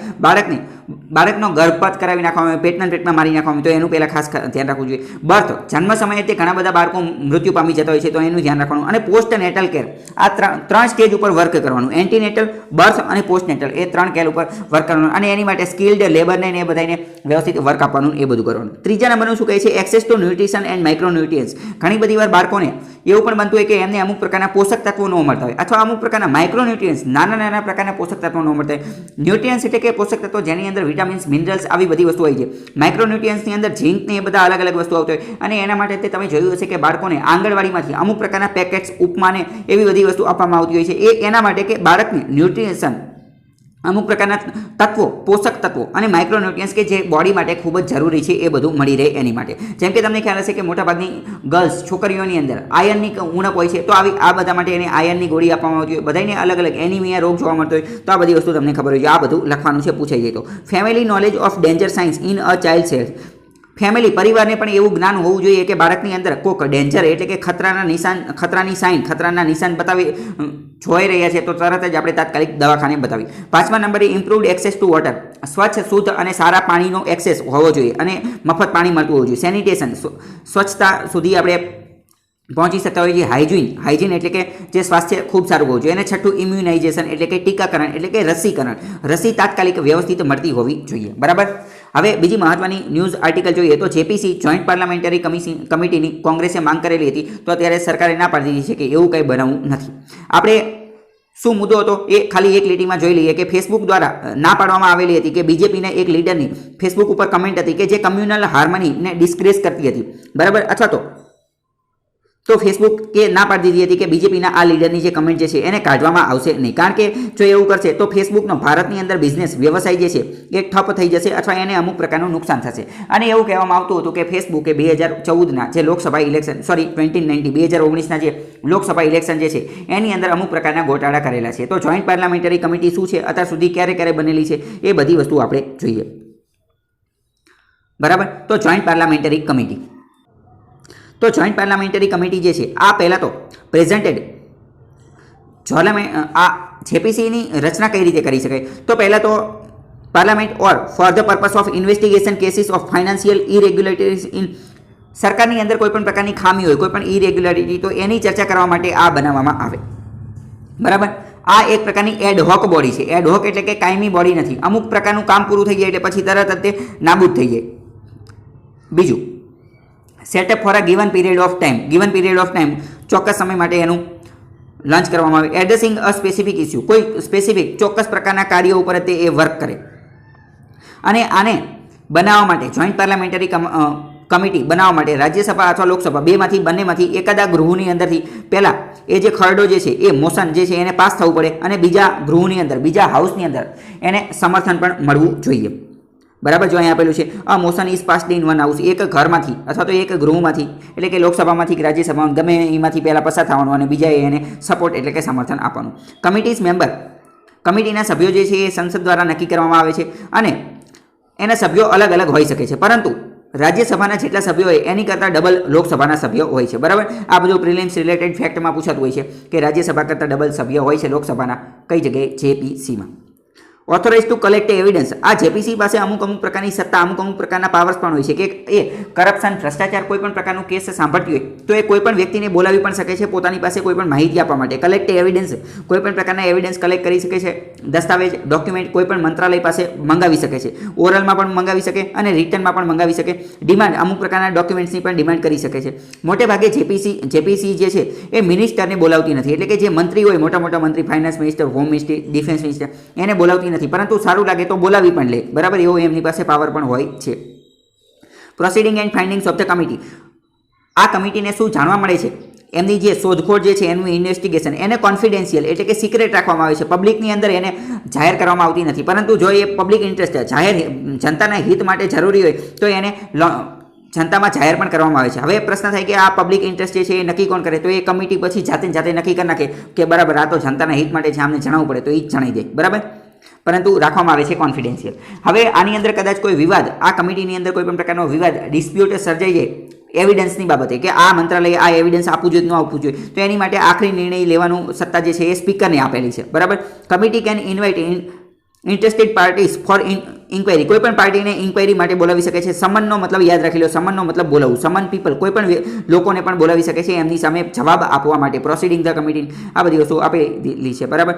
બાળકનો ગર્ભપાત કરાવી નાખવામાં આવે, પેટમાં મારી નાખવામાં આવે તો એનું પહેલાં ખાસ ધ્યાન રાખવું જોઈએ. બર્થ જન્મ સમયે તે ઘણા બધા બાળકો મૃત્યુ પામી જતા હોય છે તો એનું ધ્યાન રાખવાનું. અને પોસ્ટનેટલ કેર આ 3 સ્ટેજ ઉપર વર્ક કરવાનું. એન્ટીનેટલ, બર્થ અને પોસ્ટનેટલ એ 3 કેર ઉપર વર્ક કરવાનું અને એની માટે સ્કિલ્ડ લેબરને એ બધાને વ્યવસ્થિત વર્ક આપવાનું એ બધું કરવાનું. ત્રીજા નંબરનું શું કહે છે? Access to nutrition and micronutrients. ઘણી બધી વાર બાળકોને એવું પણ બનતું હોય કે એમને અમુક પ્રકારના પોષક તત્વો ન મળતા હોય અથવા અમુક પ્રકારના માઇક્રોન્યુટ્રિયન્ટ્સ નાના પ્રકારના પોષક તત્વો ન મળતા હોય. ન્યુટ્રિયન્ટ્સ એટલે કે પોષક તત્વો જેની અંદર વિટામિન્સ, મિનરલ્સ આવી બધી વસ્તુ હોય છે. માઇક્રોન્યુટ્રિયન્ટ્સની અંદર ઝીંક ને એ બધા અલગ અલગ વસ્તુ આવતી હોય અને એના માટે તમે જોયું હશે કે બાળકોને આંગણવાડીમાંથી અમુક પ્રકારના પેકેટ્સ, ઉપમાને એવી બધી વસ્તુ આપવામાં આવતી હોય છે. એ એના માટે કે બાળકને ન્યુટ્રિશન અમુક પ્રકારના તત્વો, પોષક તત્વો અને માઇક્રોન્યુટ્રિયન્ટ્સ કે જે બોડી માટે ખૂબ જ જરૂરી છે એ બધું મળી રહે એની માટે. જેમ કે તમને ખ્યાલ હશે કે મોટાભાગની ગર્લ્સ, છોકરીઓની અંદર આયર્નની ઉણપ હોય છે તો આ બધા માટે એને આયર્નની ગોળી આપવામાં આવતી હોય. બધાને અલગ અલગ એનિમિયા રોગ જોવા મળતો હોય તો આ બધી વસ્તુ તમને ખબર હોય. આ બધું લખવાનું છે પૂછાઈ જાય તો. Family knowledge of danger science in a child health. Family પરિવારને પણ એવું જ્ઞાન હોવું જોઈએ કે બાળકની અંદર કોઈક ડેન્જર એટલે કે ખતરાના નિશાન બતાવી જોઈ રહ્યા છે તો તરત જ આપણે તાત્કાલિક દવાખાને બતાવી. 5મા નંબરે ઇમ્પ્રુવડ એક્સેસ ટુ વોટર. સ્વચ્છ, શુદ્ધ અને સારા પાણીનો એક્સેસ હોવો જોઈએ અને મફત પાણી મળતું હોવું જોઈએ. સેનિટેશન, સ્વચ્છતા સુધી આપણે પહોંચી શકતા હોય છે. હાઇજીન એટલે કે જે સ્વાસ્થ્ય ખૂબ સારું હોવું જોઈએ. અને 6થું ઇમ્યુનાઇઝેશન એટલે કે ટીકાકરણ એટલે કે રસીકરણ. રસી તાત્કાલિક વ્યવસ્થિત મળતી હોવી જોઈએ. બરાબર. હવે બીજી મહત્વની ન્યૂઝ આર્ટિકલ જોઈએ તો JPC જોઈન્ટ પાર્લામેન્ટરી કમિટીની કોંગ્રેસે માંગ કરેલી હતી તો અત્યારે સરકારે ના પાડી દીધી છે કે એવું કંઈ બનાવવું નથી. આપણે શું મુદ્દો હતો એ ખાલી એક લીટીમાં જોઈ લઈએ કે ફેસબુક દ્વારા ના પાડવામાં આવેલી હતી કે બીજેપીના એક લીડરની ફેસબુક ઉપર કમેન્ટ હતી કે જે કમ્યુનલ હાર્મનીને ડિસ્ક્રેસ કરતી હતી. બરાબર. અથવા તો ફેસબુકે ના પાડી દીધી હતી કે બીજેપીના આ લીડરની જે કમેન્ટ જે છે એને કાઢવામાં આવશે નહીં, કારણ કે જો એવું કરશે તો ફેસબુકનો ભારતની અંદર બિઝનેસ વ્યવસાય જે છે એ ઠપ થઈ જશે અથવા એને અમુક પ્રકારનું નુકસાન થશે. અને એવું કહેવામાં આવતું હતું કે ફેસબુકે 2014ના જે લોકસભા ઇલેક્શન 2019ના જે લોકસભા ઇલેક્શન જે છે એની અંદર અમુક પ્રકારના ગોટાળા કરેલા છે. તો જોઈન્ટ પાર્લામેન્ટરી કમિટી શું છે, અત્યાર સુધી ક્યારે બનેલી છે, એ બધી વસ્તુ આપણે જોઈએ. બરાબર. તો જોઈન્ટ પાર્લામેન્ટરી કમિટી, તો જોઈન્ટ પાર્લામેન્ટરી કમિટી જે છે આ પહેલાં તો પ્રેઝન્ટેડ આ જેપીસીની રચના કઈ રીતે કરી શકાય. તો પહેલાં તો parliament or for the purpose of investigation cases of financial irregularities in, સરકારની અંદર કોઈ પણ પ્રકારની ખામી હોય, કોઈ પણ ઇરેગ્યુલારિટી, તો એની ચર્ચા કરવા માટે આ બનાવવામાં આવે. બરાબર. આ એક પ્રકારની એડહોક બોડી છે. એડહોક એટલે કે કાયમી બોડી નથી. અમુક પ્રકારનું કામ પૂરું થઈ જાય એટલે પછી તરત જ તે નાબૂદ થઈ જાય. બીજું, setup four a given period of time, given period of time, ચોક્કસ સમય માટે એનું લોન્ચ કરવામાં આવે. એડ્રેસિંગ અ સ્પેસિફિક ઇસ્યુ, કોઈ સ્પેસિફિક ચોક્કસ પ્રકારના કાર્યો ઉપર તે એ વર્ક કરે. અને આને બનાવવા માટે જોઈન્ટ પાર્લામેન્ટરી કમિટી બનાવવા માટે રાજ્યસભા અથવા લોકસભા બંનેમાંથી એકાદા ગૃહની અંદરથી પહેલાં એ જે ખરડો જે છે એ મોશન જે છે એને પાસ થવું પડે અને બીજા ગૃહની અંદર, બીજા હાઉસની અંદર એને સમર્થન પણ મળવું જોઈએ. બરાબર. જો અહીં આપેલું છે આ motion is passed in one house, એક ઘરમાંથી અથવા તો એક ગૃહમાંથી, એટલે કે લોકસભામાંથી કે રાજ્યસભામાં ગમે એમાંથી પહેલાં પસાર થવાનું અને બીજાએ એને સપોર્ટ એટલે કે સમર્થન આપવાનું. કમિટીઝ મેમ્બર, કમિટીના સભ્યો જે છે એ સંસદ દ્વારા નક્કી કરવામાં આવે છે અને એના સભ્યો અલગ અલગ હોઈ શકે છે, પરંતુ રાજ્યસભાના જેટલા સભ્યો હોય એની કરતાં ડબલ લોકસભાના સભ્યો હોય છે. બરાબર. આ બધું પ્રિલિમ્સ રિલેટેડ ફેક્ટમાં પૂછાતું હોય છે કે રાજ્યસભા કરતાં ડબલ સભ્યો હોય છે લોકસભાના કઈ જગ્યાએ, જેપીસીમાં. ઓથોરાઇઝ ટુ કલેક્ટ એવિડન્સ, આ જેપીસી પાસે અમુક પ્રકારની સત્તા, અમુક પ્રકારના પાવર્સ પણ હોય છે કે એ કરપ્શન, ભ્રષ્ટાચાર, કોઈ પણ પ્રકારનું કેસ સાંભળતી હોય તો એ કોઈ પણ વ્યક્તિને બોલાવી પણ શકે છે પોતાની પાસે કોઈ પણ માહિતી આપવા માટે. કલેક્ટ એવિડન્સ, કોઈ પણ પ્રકારના એવિડન્સ કલેક્ટ કરી શકે છે, દસ્તાવેજ, ડોક્યુમેન્ટ કોઈ પણ મંત્રાલય પાસે મંગાવી શકે છે, ઓરલમાં પણ મંગાવી શકે અને રિટર્નમાં પણ મંગાવી શકે. ડિમાન્ડ, અમુક પ્રકારના ડોક્યુમેન્ટ્સની પણ ડિમાન્ડ કરી શકે છે. મોટે ભાગે જેપીસી જે છે એ મિનિસ્ટરને બોલાવતી નથી, એટલે કે જે મંત્રી હોય, મોટા મોટા મંત્રી, finance minister, home minister, defence minister, એને બોલાવતી નથી, પરંતુ સારું લાગે તો બોલાવી પણ લે. બરાબર. એવો એમની પાસે પાવર પણ હોય છે. Proceeding and findings of the committee, આ કમિટીને શું જાણવા મળે છે, એમની જે શોધખોળ જે છે એનું ઇન્વેસ્ટિગેશન, એને કોન્ફિડેન્શિયલ એટલે કે સિક્રેટ રાખવામાં આવે છે. પબ્લિકની અંદર એને જાહેર કરવામાં આવતી નથી, પરંતુ જો એ પબ્લિક ઇન્ટરેસ્ટ જાહેર જનતાના હિત માટે જરૂરી હોય તો એને જનતામાં જાહેર પણ કરવામાં આવે છે. હવે પ્રશ્ન થાય કે આ પબ્લિક ઇન્ટરેસ્ટ જે છે એ નક્કી કોણ કરે, તો એ કમિટી પછી જાતે નક્કી કરી નાખે કે બરાબર આ તો જનતાના હિત માટે છે, આમને જણાવવું પડે તો એ જ જણાવી દે. બરાબર. પરંતુ રાખવામાં આવે છે કોન્ફિડેન્શિયલ. હવે આની અંદર કદાચ કોઈ વિવાદ, આ કમિટીની અંદર કોઈ પણ પ્રકારનો વિવાદ, ડિસ્પ્યુટ સર્જાઈ જાય એવિડન્સની બાબતે કે આ મંત્રાલયે આ એવિડન્સ આપવું જોઈએ ન આપવું જોઈએ, તો એની માટે આખરી નિર્ણય લેવાનું સત્તા જે છે એ સ્પીકરને આપેલી છે. બરાબર. Committee can invite interested parties for inquiry, કોઈ પણ પાર્ટીને ઇન્ક્વાયરી માટે બોલાવી શકે છે. સમનનો મતલબ યાદ રાખી લો, સમનનો મતલબ બોલાવવું. સમન પીપલ, કોઈ પણ લોકોને પણ બોલાવી શકે છે એમની સામે જવાબ આપવા માટે. પ્રોસિડિંગ ધ કમિટી, આ બધી વસ્તુ આપેલી છે. બરાબર.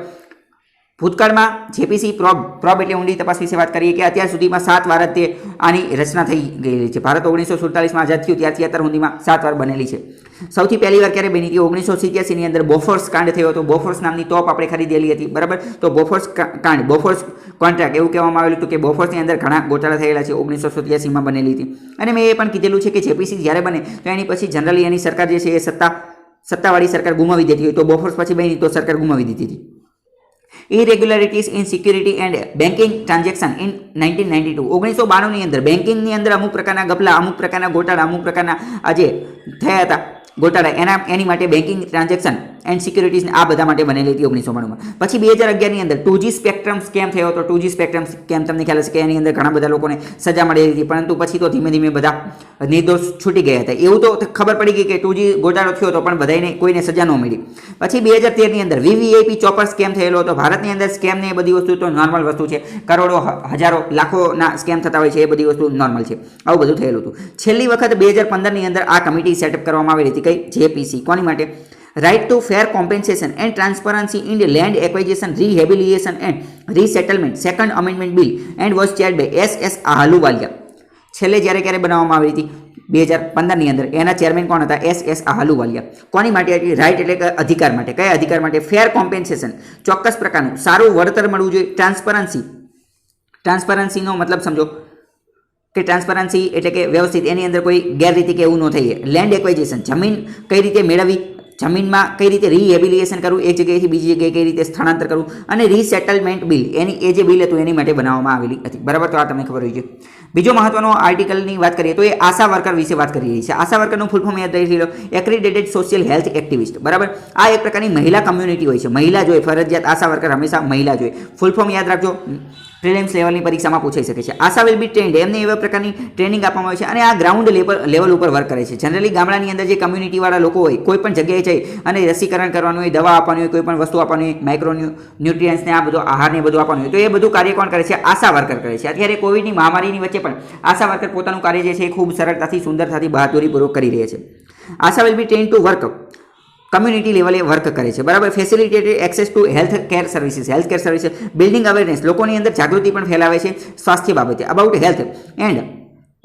ભૂતકાળમાં જેપીસી પ્રોબ એટલે ઊંડી તપાસ વિશે વાત કરીએ કે અત્યાર સુધીમાં 7 વાર જ તે આની રચના થઈ ગયેલી છે. ભારત 1947માં આઝાદ થયું ત્યારથી અત્યાર સુધીમાં 7 વાર બનેલી છે. સૌથી પહેલી વાર ક્યારે બની હતી? 1987ની અંદર બોફોર્સ કાંડ થયો હતો. બોફોર્સ નામની તોપ આપણે ખરીદેલી હતી. બરાબર. તો બોફોર્સ કાંડ, બોફોર્સ કોન્ટ્રાક્ટ એવું કહેવામાં આવેલું હતું કે બોફોર્સની અંદર ઘણા ગોટાળા થયેલા છે. 1987માં બનેલી હતી. અને મેં એ પણ કીધેલું છે કે જેપીસી જ્યારે બને તો એની પછી જનરલી એની સરકાર જે છે એ સત્તાવાળી સરકાર ગુમાવી દેતી હોય, તો બોફોર્સ પછી બની તો સરકાર ગુમાવી દીધી હતી. Irregularities in security and banking transaction in 1992, 1992ની અંદર બેન્કિંગની અંદર અમુક પ્રકારના ગપલા, અમુક પ્રકારના ગોટાળા, અમુક પ્રકારના આજે થયા હતા ગોટાળા, એની માટે બેન્કિંગ ટ્રાન્ઝેક્શન એન્ડ સિક્યુરિટીઝ આ બધા માટે બનેલી હતી 1992માં. પછી 2011ની અંદર 2G સ્પેક્ટ્રમ સ્કેમ થયો હતો. 2G સ્પેક્ટ્રમ સ્કેમ તમને ખ્યાલ હશે કે એની અંદર ઘણા બધા લોકોને સજા મળેલી હતી, પરંતુ પછી તો ધીમે ધીમે બધા નિર્દોષ છૂટી ગયા હતા. એવું તો ખબર પડી ગઈ કે 2G ગોટાળો થયો હતો પણ બધાને કોઈને સજા ન મળી. પછી 2013ની અંદર VVIP ચોપર સ્કેમ થયેલો હતો. ભારતની અંદર સ્કેમ ને એ બધી વસ્તુ તો નોર્મલ વસ્તુ છે. કરોડો, હજારો, લાખોના સ્કેમ થતા હોય છે, એ બધી વસ્તુ નોર્મલ છે. આવું બધું થયેલું હતું. છેલ્લી વખત 2015ની અંદર આ કમિટી સેટઅપ કરવામાં આવેલી હતી. કઈ? જેપીસી. કોની માટે? Right to fair compensation and transparency in land acquisition, rehabilitation and resettlement, second amendment bill and was chaired by SS Ahluwalia. છેલ્લે જ્યારે બનાવવામાં આવી હતી 2015ની અંદર, એના ચેરમેન કોણ હતા? SS આહલુવાલિયા. કોની માટે હતી? રાઇટ એટલે કે અધિકાર માટે. કયા અધિકાર માટે? ફેર કોમ્પેન્સેશન, ચોક્કસ પ્રકારનું સારું વળતર મળવું જોઈએ. ટ્રાન્સપરન્સીનો મતલબ સમજો. કે ટ્રાન્સપરન્સી એટલે કે વ્યવસ્થિત, એની અંદર કોઈ ગેરરીતિ કે એવું ન થઈ. લેન્ડ એક્વાઇઝેશન, જમીન કઈ રીતે મેળવવી, જમીનમાં કઈ રીતે રીહેબિલિટેશન કરવું, એક જગ્યાએથી બીજી જગ્યાએ કઈ રીતે સ્થળાંતર કરવું, અને રીસેટલમેન્ટ બિલ, એની એ જે બિલ હતું એની માટે બનાવવામાં આવેલી હતી. બરાબર, તો આ તમને ખબર હોય છે. બીજો મહત્વનો આર્ટિકલની વાત કરીએ તો એ આશા વર્કર વિશે વાત કરી રહી છે. આશા વર્કરનું ફૂલ ફોર્મ યાદ રાખી લો, એક્રેડિટેડ સોશિયલ હેલ્થ એક્ટિવિસ્ટ. બરાબર, આ એક પ્રકારની મહિલા કમ્યુનિટી હોય છે. મહિલા જોઈએ, ફરજિયાત આશા વર્કર હંમેશા મહિલા જોઈએ. ફૂલ ફોર્મ યાદ રાખજો, પ્રિલિમ્સ લેવલની પરીક્ષામાં પૂછાઈ શકે છે. આશા વિલ બી ટ્રેન્ડ, એમને એવા પ્રકારની ટ્રેનિંગ આપવામાં આવે છે અને આ ગ્રાઉન્ડ લેવલ ઉપર વર્ક કરે છે. જનરલી ગામડાની અંદર જે કમ્યુનિટીવાળા લોકો હોય, કોઈ પણ જગ્યાએ જઈ અને રસીકરણ કરવાનું હોય, દવા આપવાની હોય, કોઈ પણ વસ્તુ આપવાની હોય, માઇક્રો ન્યુટ્રિયન્ટ્સને આ બધું આહારને બધું આપવાનું હોય, તો એ બધું કાર્ય કોણ કરે છે? આશા વર્કર કરે છે. અત્યારે કોવિડની મહામારીની વચ્ચે પણ આશા વર્કર પોતાનું કાર્ય જે છે એ ખૂબ સરળતાથી, સુંદરતાથી, બહાદુરીપૂર્વક કરી રહ્યા છે. ASHA will be trained to work community લેવલે વર્ક કરે છે. બરાબર, facilitated access to health care services, building awareness, લોકોની અંદર જાગૃતિ પણ ફેલાવે છે સ્વાસ્થ્ય બાબતે, about health and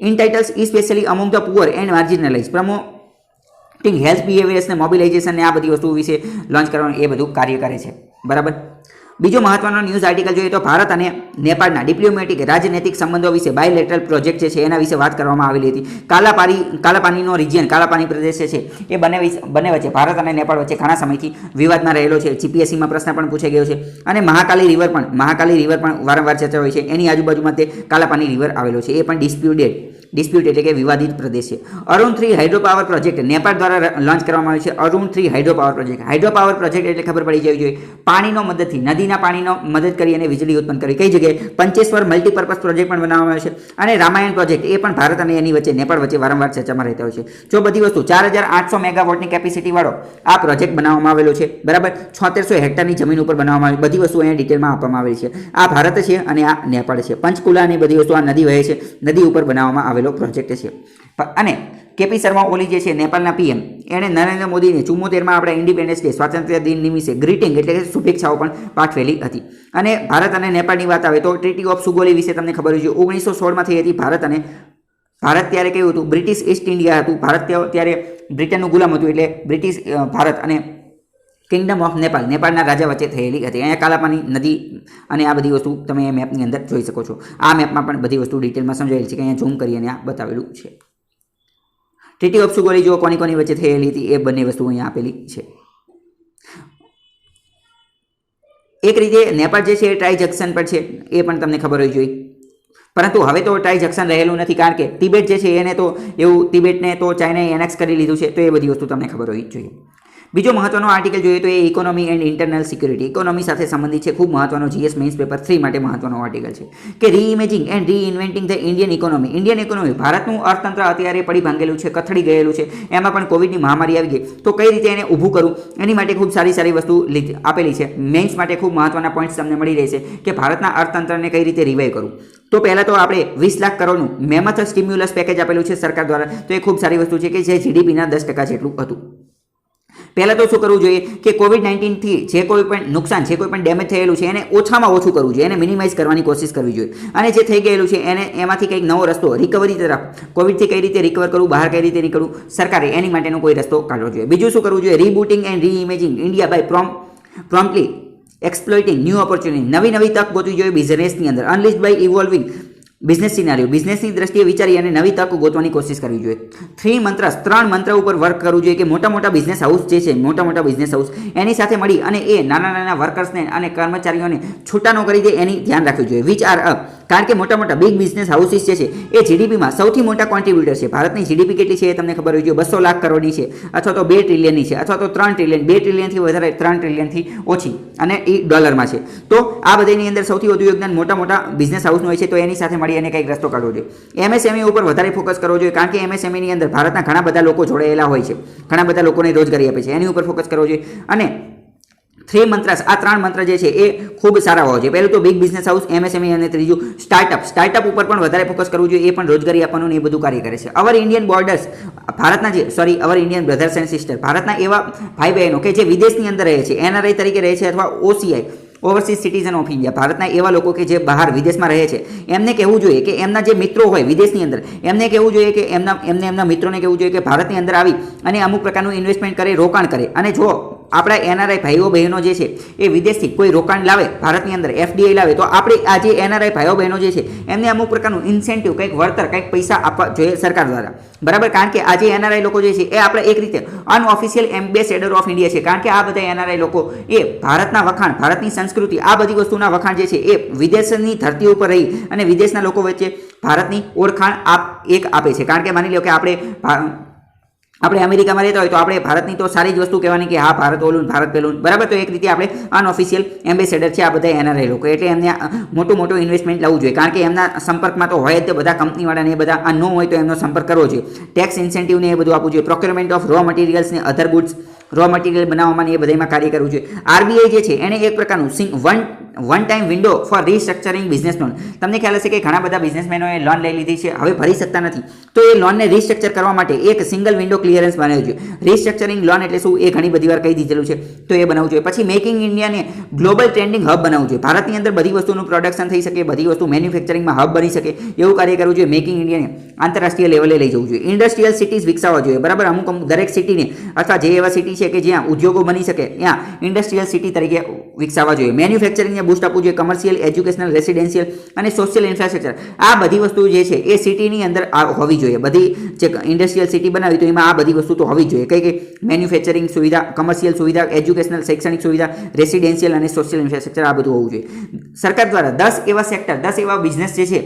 entitles specially among the poor and marginalise, promoting health બિહેવિયર્સને, મોબિલાઇઝેશન ને આ બધી વસ્તુઓ વિશે લોન્ચ કરવાનું એ બધું કાર્ય કરે છે. બરાબર, બીજો મહત્વનો ન્યૂઝ આર્ટિકલ જોઈએ તો ભારત અને નેપાળના ડિપ્લોમેટિક રાજનૈતિક સંબંધો વિશે બાયલેટરલ પ્રોજેક્ટ જે છે એના વિશે વાત કરવામાં આવેલી હતી. કાલાપાનીનો રિજિયન, કાલાપાની પ્રદેશ છે એ બંને વચ્ચે, ભારત અને નેપાળ વચ્ચે ઘણા સમયથી વિવાદમાં રહેલો છે. જીપીએસસીમાં પ્રશ્ન પણ પૂછાઈ ગયો છે. અને મહાકાલી રિવર પણ વારંવાર ચર્ચા હોય છે. એની આજુબાજુમાં તે કાલાપાની રિવર આવેલો છે, એ પણ ડિસ્પ્યુટ એટલે કે વિવાદિત પ્રદેશ છે. Arun 3 hydro power project Nepal દ્વારા લોન્ચ કરવામાં આવ્યો છે. અરુણ 3 હાઇડ્રો પાવર પ્રોજેક્ટ એટલે ખબર પડી જવી જોઈએ, પાણીનો મદદથી, નદીના પાણીનો મદદ કરી અને વીજળી ઉત્પન્ન કરી. કઈ જગ્યાએ? પંચેશ્વર મલ્ટીપર્પઝ પ્રોજેક્ટ પણ બનાવવામાં આવ્યો છે. અને રામાયણ પ્રોજેક્ટ, એ પણ ભારત અને એની વચ્ચે, નેપાળ વચ્ચે વારંવાર ચર્ચામાં રહેતા હોય છે. જો બધી વસ્તુ 4800 મેગાવોટની કેપેસિટી વાળો આ પ્રોજેક્ટ બનાવવામાં આવેલો છે. બરાબર, 7600 હેક્ટરની જમીન ઉપર બનાવવામાં આવી. બધી વસ્તુ અહીંયા ડિટેલમાં આપવામાં આવેલી છે. આ ભારત છે અને આ નેપાળ છે. પંચકુલાની બધી વસ્તુ, આ નદી વહે છે, નદી ઉપર બનાવવામાં આવેલો પ્રોજેક્ટ છે. અને કેપી શર્મા ઓલી જે છે નેપાળના પીએમ, એણે નરેન્દ્ર મોદીને 74માં આપણે ઇન્ડિપેન્ડન્સ ડે, સ્વાતંત્ર્ય દિન નિમિત્તે ગ્રીટિંગ એટલે કે શુભેચ્છાઓ પણ પાઠવેલી હતી. અને ભારત અને નેપાળની વાત આવે તો ટ્રીટી ઓફ સુગોલી વિશે તમને ખબર હોય છે, 1916માં થઈ હતી. ભારત ત્યારે કેવું હતું? બ્રિટિશ ઈસ્ટ ઇન્ડિયા હતું. ભારત ત્યારે બ્રિટનનું ગુલામ હતું, એટલે બ્રિટિશ ભારત અને કિંગડમ ઓફ નેપાળના રાજા વચ્ચે થયેલી હતી. અહીંયા કાલાપાની નદી અને આ બધી વસ્તુ તમે મેપની અંદર જોઈ શકો છો. આ મેપમાં પણ બધી વસ્તુ ડિટેલમાં સમજાવેલી છે કે અહીંયા ઝૂમ કરી અને આ બતાવેલું છે. ટ્રીટી ઓફ સુગોલી જો કોની વચ્ચે થયેલી હતી એ બંને વસ્તુ અહીંયા આપેલી છે. એક રીતે નેપાળ જે છે એ ટ્રાઈ જંકશન પર છે, એ પણ તમને ખબર હોવી જોઈએ. પરંતુ હવે તો ટ્રાઈ જંકશન રહેલું નથી, કારણ કે તિબેટ જે છે એને તો એવું, તિબેટને તો ચાઇનાએ એનેક્સ કરી લીધું છે. તો એ બધી વસ્તુ તમને ખબર હોવી જોઈએ. બીજો મહત્વનો આર્ટિકલ જોઈએ તો એ economy and internal security, economy સાથે સંબંધિત છે. ખૂબ મહત્વનો, જીએસ મેઇન્સ પેપર 3 માટે મહત્વનો આર્ટિકલ છે કે રીઇમેજિંગ એન્ડ રીઇન્વેન્ટિંગ ધ ઇન્ડિયન ઇકોનોમી. ભારતનું અર્થતંત્ર અત્યારે પડી ભાંગેલું છે, કથળી ગયેલું છે. એમાં પણ કોવિડની મહામારી આવી ગઈ, તો કઈ રીતે એને ઊભું કરવું, એની માટે ખૂબ સારી વસ્તુ આપેલી છે. મેઇન્સ માટે ખૂબ મહત્વના પોઈન્ટ્સ તમને મળી રહેશે કે ભારતના અર્થતંત્રને કઈ રીતે રિવાઇવ કરવું. તો પહેલાં તો આપણે 20 લાખ કરોડનું મેમથ સ્ટિમ્યુલસ પેકેજ આપેલું છે સરકાર દ્વારા. તો એ ખૂબ સારી વસ્તુ છે કે જે જીડીપીના 10% જેટલું હતું. પહેલાં તો શું કરવું જોઈએ કે કોવિડ-19થી જે કોઈ પણ નુકસાન, જે કોઈ પણ ડેમેજ થયેલું છે એને ઓછામાં ઓછું કરવું જોઈએ, એને મિનિમાઇઝ કરવાની કોશિશ કરવી જોઈએ. અને જે થઈ ગયેલું છે એને એમાંથી કંઈક નવો રસ્તો, રિકવરી તરફ, કોવિડથી કઈ રીતે રિકવર કરવું, બહાર કઈ રીતે નીકળવું, સરકારે એની માટેનો કોઈ રસ્તો કાઢવો જોઈએ. બીજું શું કરવું જોઈએ? Rebooting and reimagining India by promptly exploiting new opportunity, નવી તક ગોતવી જોઈએ બિઝનેસની અંદર. અનલિસ્ટ બાય ઇવોલ્વિંગ બિઝનેસ સિનારીઓ, બિઝનેસની દ્રષ્ટિએ વિચારી અને નવી તક ગોતવાની કોશિશ કરવી જોઈએ. 3 મંત્ર ઉપર વર્ક કરવું જોઈએ કે મોટા બિઝનેસ હાઉસ જે છે, મોટા બિઝનેસ હાઉસ એની સાથે મળી અને એ નાના વર્કર્સને અને કર્મચારીઓને છૂટા ન કરી દે એની ધ્યાન રાખવું જોઈએ. વિચ આર અપ, કારણ કે મોટા બિગ બિઝનેસ હાઉસીસ જે છે એ જીડીપીમાં સૌથી મોટા કોન્ટ્રીબ્યુટર છે. ભારતની જીડીપી કેટલી છે એ તમને ખબર હોવી જોઈએ, 200 લાખ કરોડની છે, અથવા તો 2 ટ્રિલિયનની છે, અથવા તો 3 ટ્રિલિયન, 2 ટ્રિલિયનથી વધારે, 3 ટ્રિલિયનથી ઓછી, અને એ ડોલરમાં છે. તો આ બધાની અંદર સૌથી વધુ યોગદાન મોટા બિઝનેસ હાઉસનું હોય છે. તો એની સાથે મળી અને કંઈક રસ્તો કાઢવો જોઈએ. એમએસએમઈ ઉપર વધારે ફોકસ કરવો જોઈએ, કારણ કે એમએસએમઈની અંદર ભારતના ઘણા બધા લોકો જોડાયેલા હોય છે, ઘણા બધા લોકોને રોજગારી આપે છે. એની ઉપર ફોકસ કરવો જોઈએ. અને 3 મંત્રાસ, આ 3 મંત્ર જે છે એ ખૂબ સારા હોવા જોઈએ. પહેલું તો બિગ બિઝનેસ હાઉસ, એમએસએમઈ, અને ત્રીજું સ્ટાર્ટઅપ ઉપર પણ વધારે ફોકસ કરવું જોઈએ. એ પણ રોજગારી આપવાનું એ બધું કાર્ય કરે છે. Our Indian borders, our Indian brothers and sister, ભારતના એવા ભાઈ બહેનો કે જે વિદેશની અંદર રહે છે, એનઆરઆઈ તરીકે રહે છે, અથવા OCI, overseas citizen of India, ભારતના એવા લોકો કે જે બહાર વિદેશમાં રહે છે, એમને કહેવું જોઈએ કે એમના જે મિત્રો હોય વિદેશની અંદર, એમને કહેવું જોઈએ કે એમના મિત્રોને કહેવું જોઈએ કે ભારતની અંદર આવી અને અમુક પ્રકારનું ઇન્વેસ્ટમેન્ટ કરે, રોકાણ કરે. અને જો આપણા એનઆરઆઈ ભાઈઓ બહેનો જે છે એ વિદેશથી કોઈ રોકાણ લાવે ભારતની અંદર એફડીઆઈ લાવે તો આપણે આ જે એનઆરઆઈ ભાઈઓ બહેનો જે છે એમને અમુક પ્રકારનું ઇન્સેન્ટિવ કંઈક વળતર કંઈક પૈસા આપવા જોઈએ સરકાર દ્વારા, બરાબર. કારણ કે આ જે એનઆરઆઈ લોકો જે છે એ આપણે એક રીતે અનઓફિશિયલ એમ્બેસેડર ઓફ ઇન્ડિયા છે. કારણ કે આ બધા એનઆરઆઈ લોકો એ ભારતના વખાણ, ભારતની સંસ્કૃતિ, આ બધી વસ્તુના વખાણ જે છે એ વિદેશની ધરતી ઉપર રહી અને વિદેશના લોકો વચ્ચે ભારતની ઓળખાણ આપે છે. કારણ કે માની લો કે આપણે અમેરિકામાં રહેતા હોય તો આપણે ભારતની તો સારી જ વસ્તુ કહેવાની કે હા ભારત ઓલું ભારત પેલું, બરાબર. તો એક રીતે આપણે અનઓફિશિયલ એમ્બેસેડર છે આ બધા એનઆરઆઈ લોકો, એટલે એમને મોટું ઇન્વેસ્ટમેન્ટ લાવવું જોઈએ. કારણ કે એમના સંપર્કમાં તો હોય જ તે બધા કંપનીવાળાને, એ બધા આ ન હોય તો એમનો સંપર્ક કરવો જોઈએ. ટેક્સ ઇન્સેન્ટિવને એ બધું આપવું જોઈએ. પ્રોક્યોરમેન્ટ ઓફ રો મટીરિયલ્સ ને અધર ગુડ્સ, રો મટીરિયલ બનાવવામાં એ બધામાં કાર્ય કરવું જોઈએ. આરબીઆઈ જે છે એને એક પ્રકારનું one time window for restructuring business loan. તમને ખ્યાલ હશે કે ઘણા બધા બિઝનેસમેનોએ લોન લઈ લીધી છે, હવે ભરી શકતા નથી, તો એ લોનને રીસ્ટ્રક્ચર કરવા માટે એક સિંગલ વિન્ડો ક્લિયરન્સ બનાવવું જોઈએ. રીસ્ટ્રક્ચરિંગ લોન એટલે શું એ ઘણી બધી વાર કહી દીધેલું છે, તો એ બનાવવું જોઈએ. પછી મેકિંગ ઇન્ડિયાને ગ્લોબલ ટ્રેન્ડિંગ હબ બનાવવું જોઈએ. ભારતની અંદર બધી વસ્તુનું પ્રોડક્શન થઈ શકે, બધી વસ્તુ મેન્યુફેક્ચરિંગમાં હબ બની શકે એવું કાર્ય કરવું જોઈએ. મેકિંગ ઇન્ડિયાને આંતરરાષ્ટ્રીય લેવલે લઈ જવું જોઈએ. ઇન્ડસ્ટ્રીયલ સિટીઝ વિકસાવવા જોઈએ, બરાબર. અમુક દરેક સિટીને અથવા જે એવા સિટી છે કે જ્યાં ઉદ્યોગો બની શકે ત્યાં ઇન્ડસ્ટ્રીયલ સિટી તરીકે વિકસાવવા જોઈએ. મેન્યુફેક્ચરિંગને બૂસ્ટ આપવું જોઈએ. કમર્શિયલ, એજ્યુકેશનલ, રેસિડેન્શિયલ અને સોશિયલ ઇન્ફ્રાસ્ટ્રક્ચર, આ બધી વસ્તુ જે છે એ સિટીની અંદર હોવી જોઈએ. બધી જે ઇન્ડસ્ટ્રીયલ સિટી બનાવી તો એમાં આ બધી વસ્તુ તો હોવી જોઈએ. કઈ મેન્યુફેક્ચરિંગ સુવિધા, કમર્શિયલ સુવિધા, એજ્યુકેશનલ શૈક્ષણિક સુવિધા, રેસિડેન્શિયલ અને સોશિયલ ઇન્ફ્રાસ્ટ્રક્ચર, આ બધું હોવું જોઈએ. સરકાર દ્વારા 10 એવા સેક્ટર, 10 એવા બિઝનેસ જે છે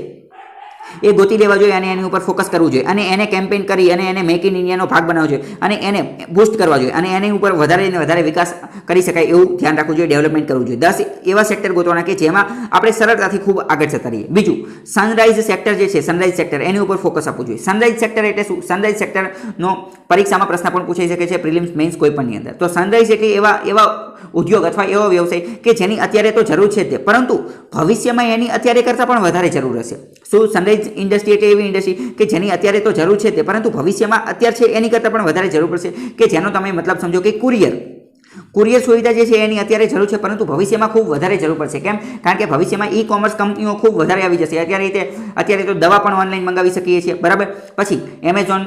એ ગોતી લેવા જોઈએ અને એની ઉપર ફોકસ કરવું જોઈએ અને એને કેમ્પેન કરી અને એને મેક ઇન ઇન્ડિયાનો ભાગ બનાવવો જોઈએ અને એને બૂસ્ટ કરવા જોઈએ અને એની ઉપર વધારે ને વધારે વિકાસ કરી શકાય એવું ધ્યાન રાખવું જોઈએ, ડેવલપમેન્ટ કરવું જોઈએ. 10 એવા સેક્ટર ગોતવાના કે જેમાં આપણે સરળતાથી ખૂબ આગળ જતા રહીએ. બીજું, સનરાઈઝ સેક્ટર જે છે, સનરાઈઝ સેક્ટર, એની ઉપર ફોકસ આપવું જોઈએ. સનરાઈઝ સેક્ટર એટલે શું? સનરાઈઝ સેક્ટરનો પરીક્ષામાં પ્રશ્ન પણ પૂછાઈ શકે છે, પ્રિલિમ્સ, મેઇન્સ, કોઈ પણની અંદર. તો સનરાઈઝ એટલે એવા ઉદ્યોગ અથવા એવો વ્યવસાય કે જેની અત્યારે તો જરૂર છે જ, પરંતુ ભવિષ્યમાં એની અત્યારે કરતાં પણ વધારે જરૂર હશે. શું? સનરાઈઝ ઇન્ડસ્ટ્રી એટલે એવી ઇન્ડસ્ટ્રી કે જેની અત્યારે તો જરૂર છે તે, પરંતુ ભવિષ્યમાં અત્યારે છે એની કરતાં પણ વધારે જરૂર પડશે, કે જેનો તમે મતલબ સમજો કે કુરિયર સુવિધા જે છે એની અત્યારે જરૂર છે, પરંતુ ભવિષ્યમાં ખૂબ વધારે જરૂર પડશે. કેમ? કારણ કે ભવિષ્યમાં ઈ કોમર્સ કંપનીઓ ખૂબ વધારે આવી જશે. અત્યારે તો દવા પણ ઓનલાઈન મંગાવી શકીએ છીએ, બરાબર. પછી એમેઝોન,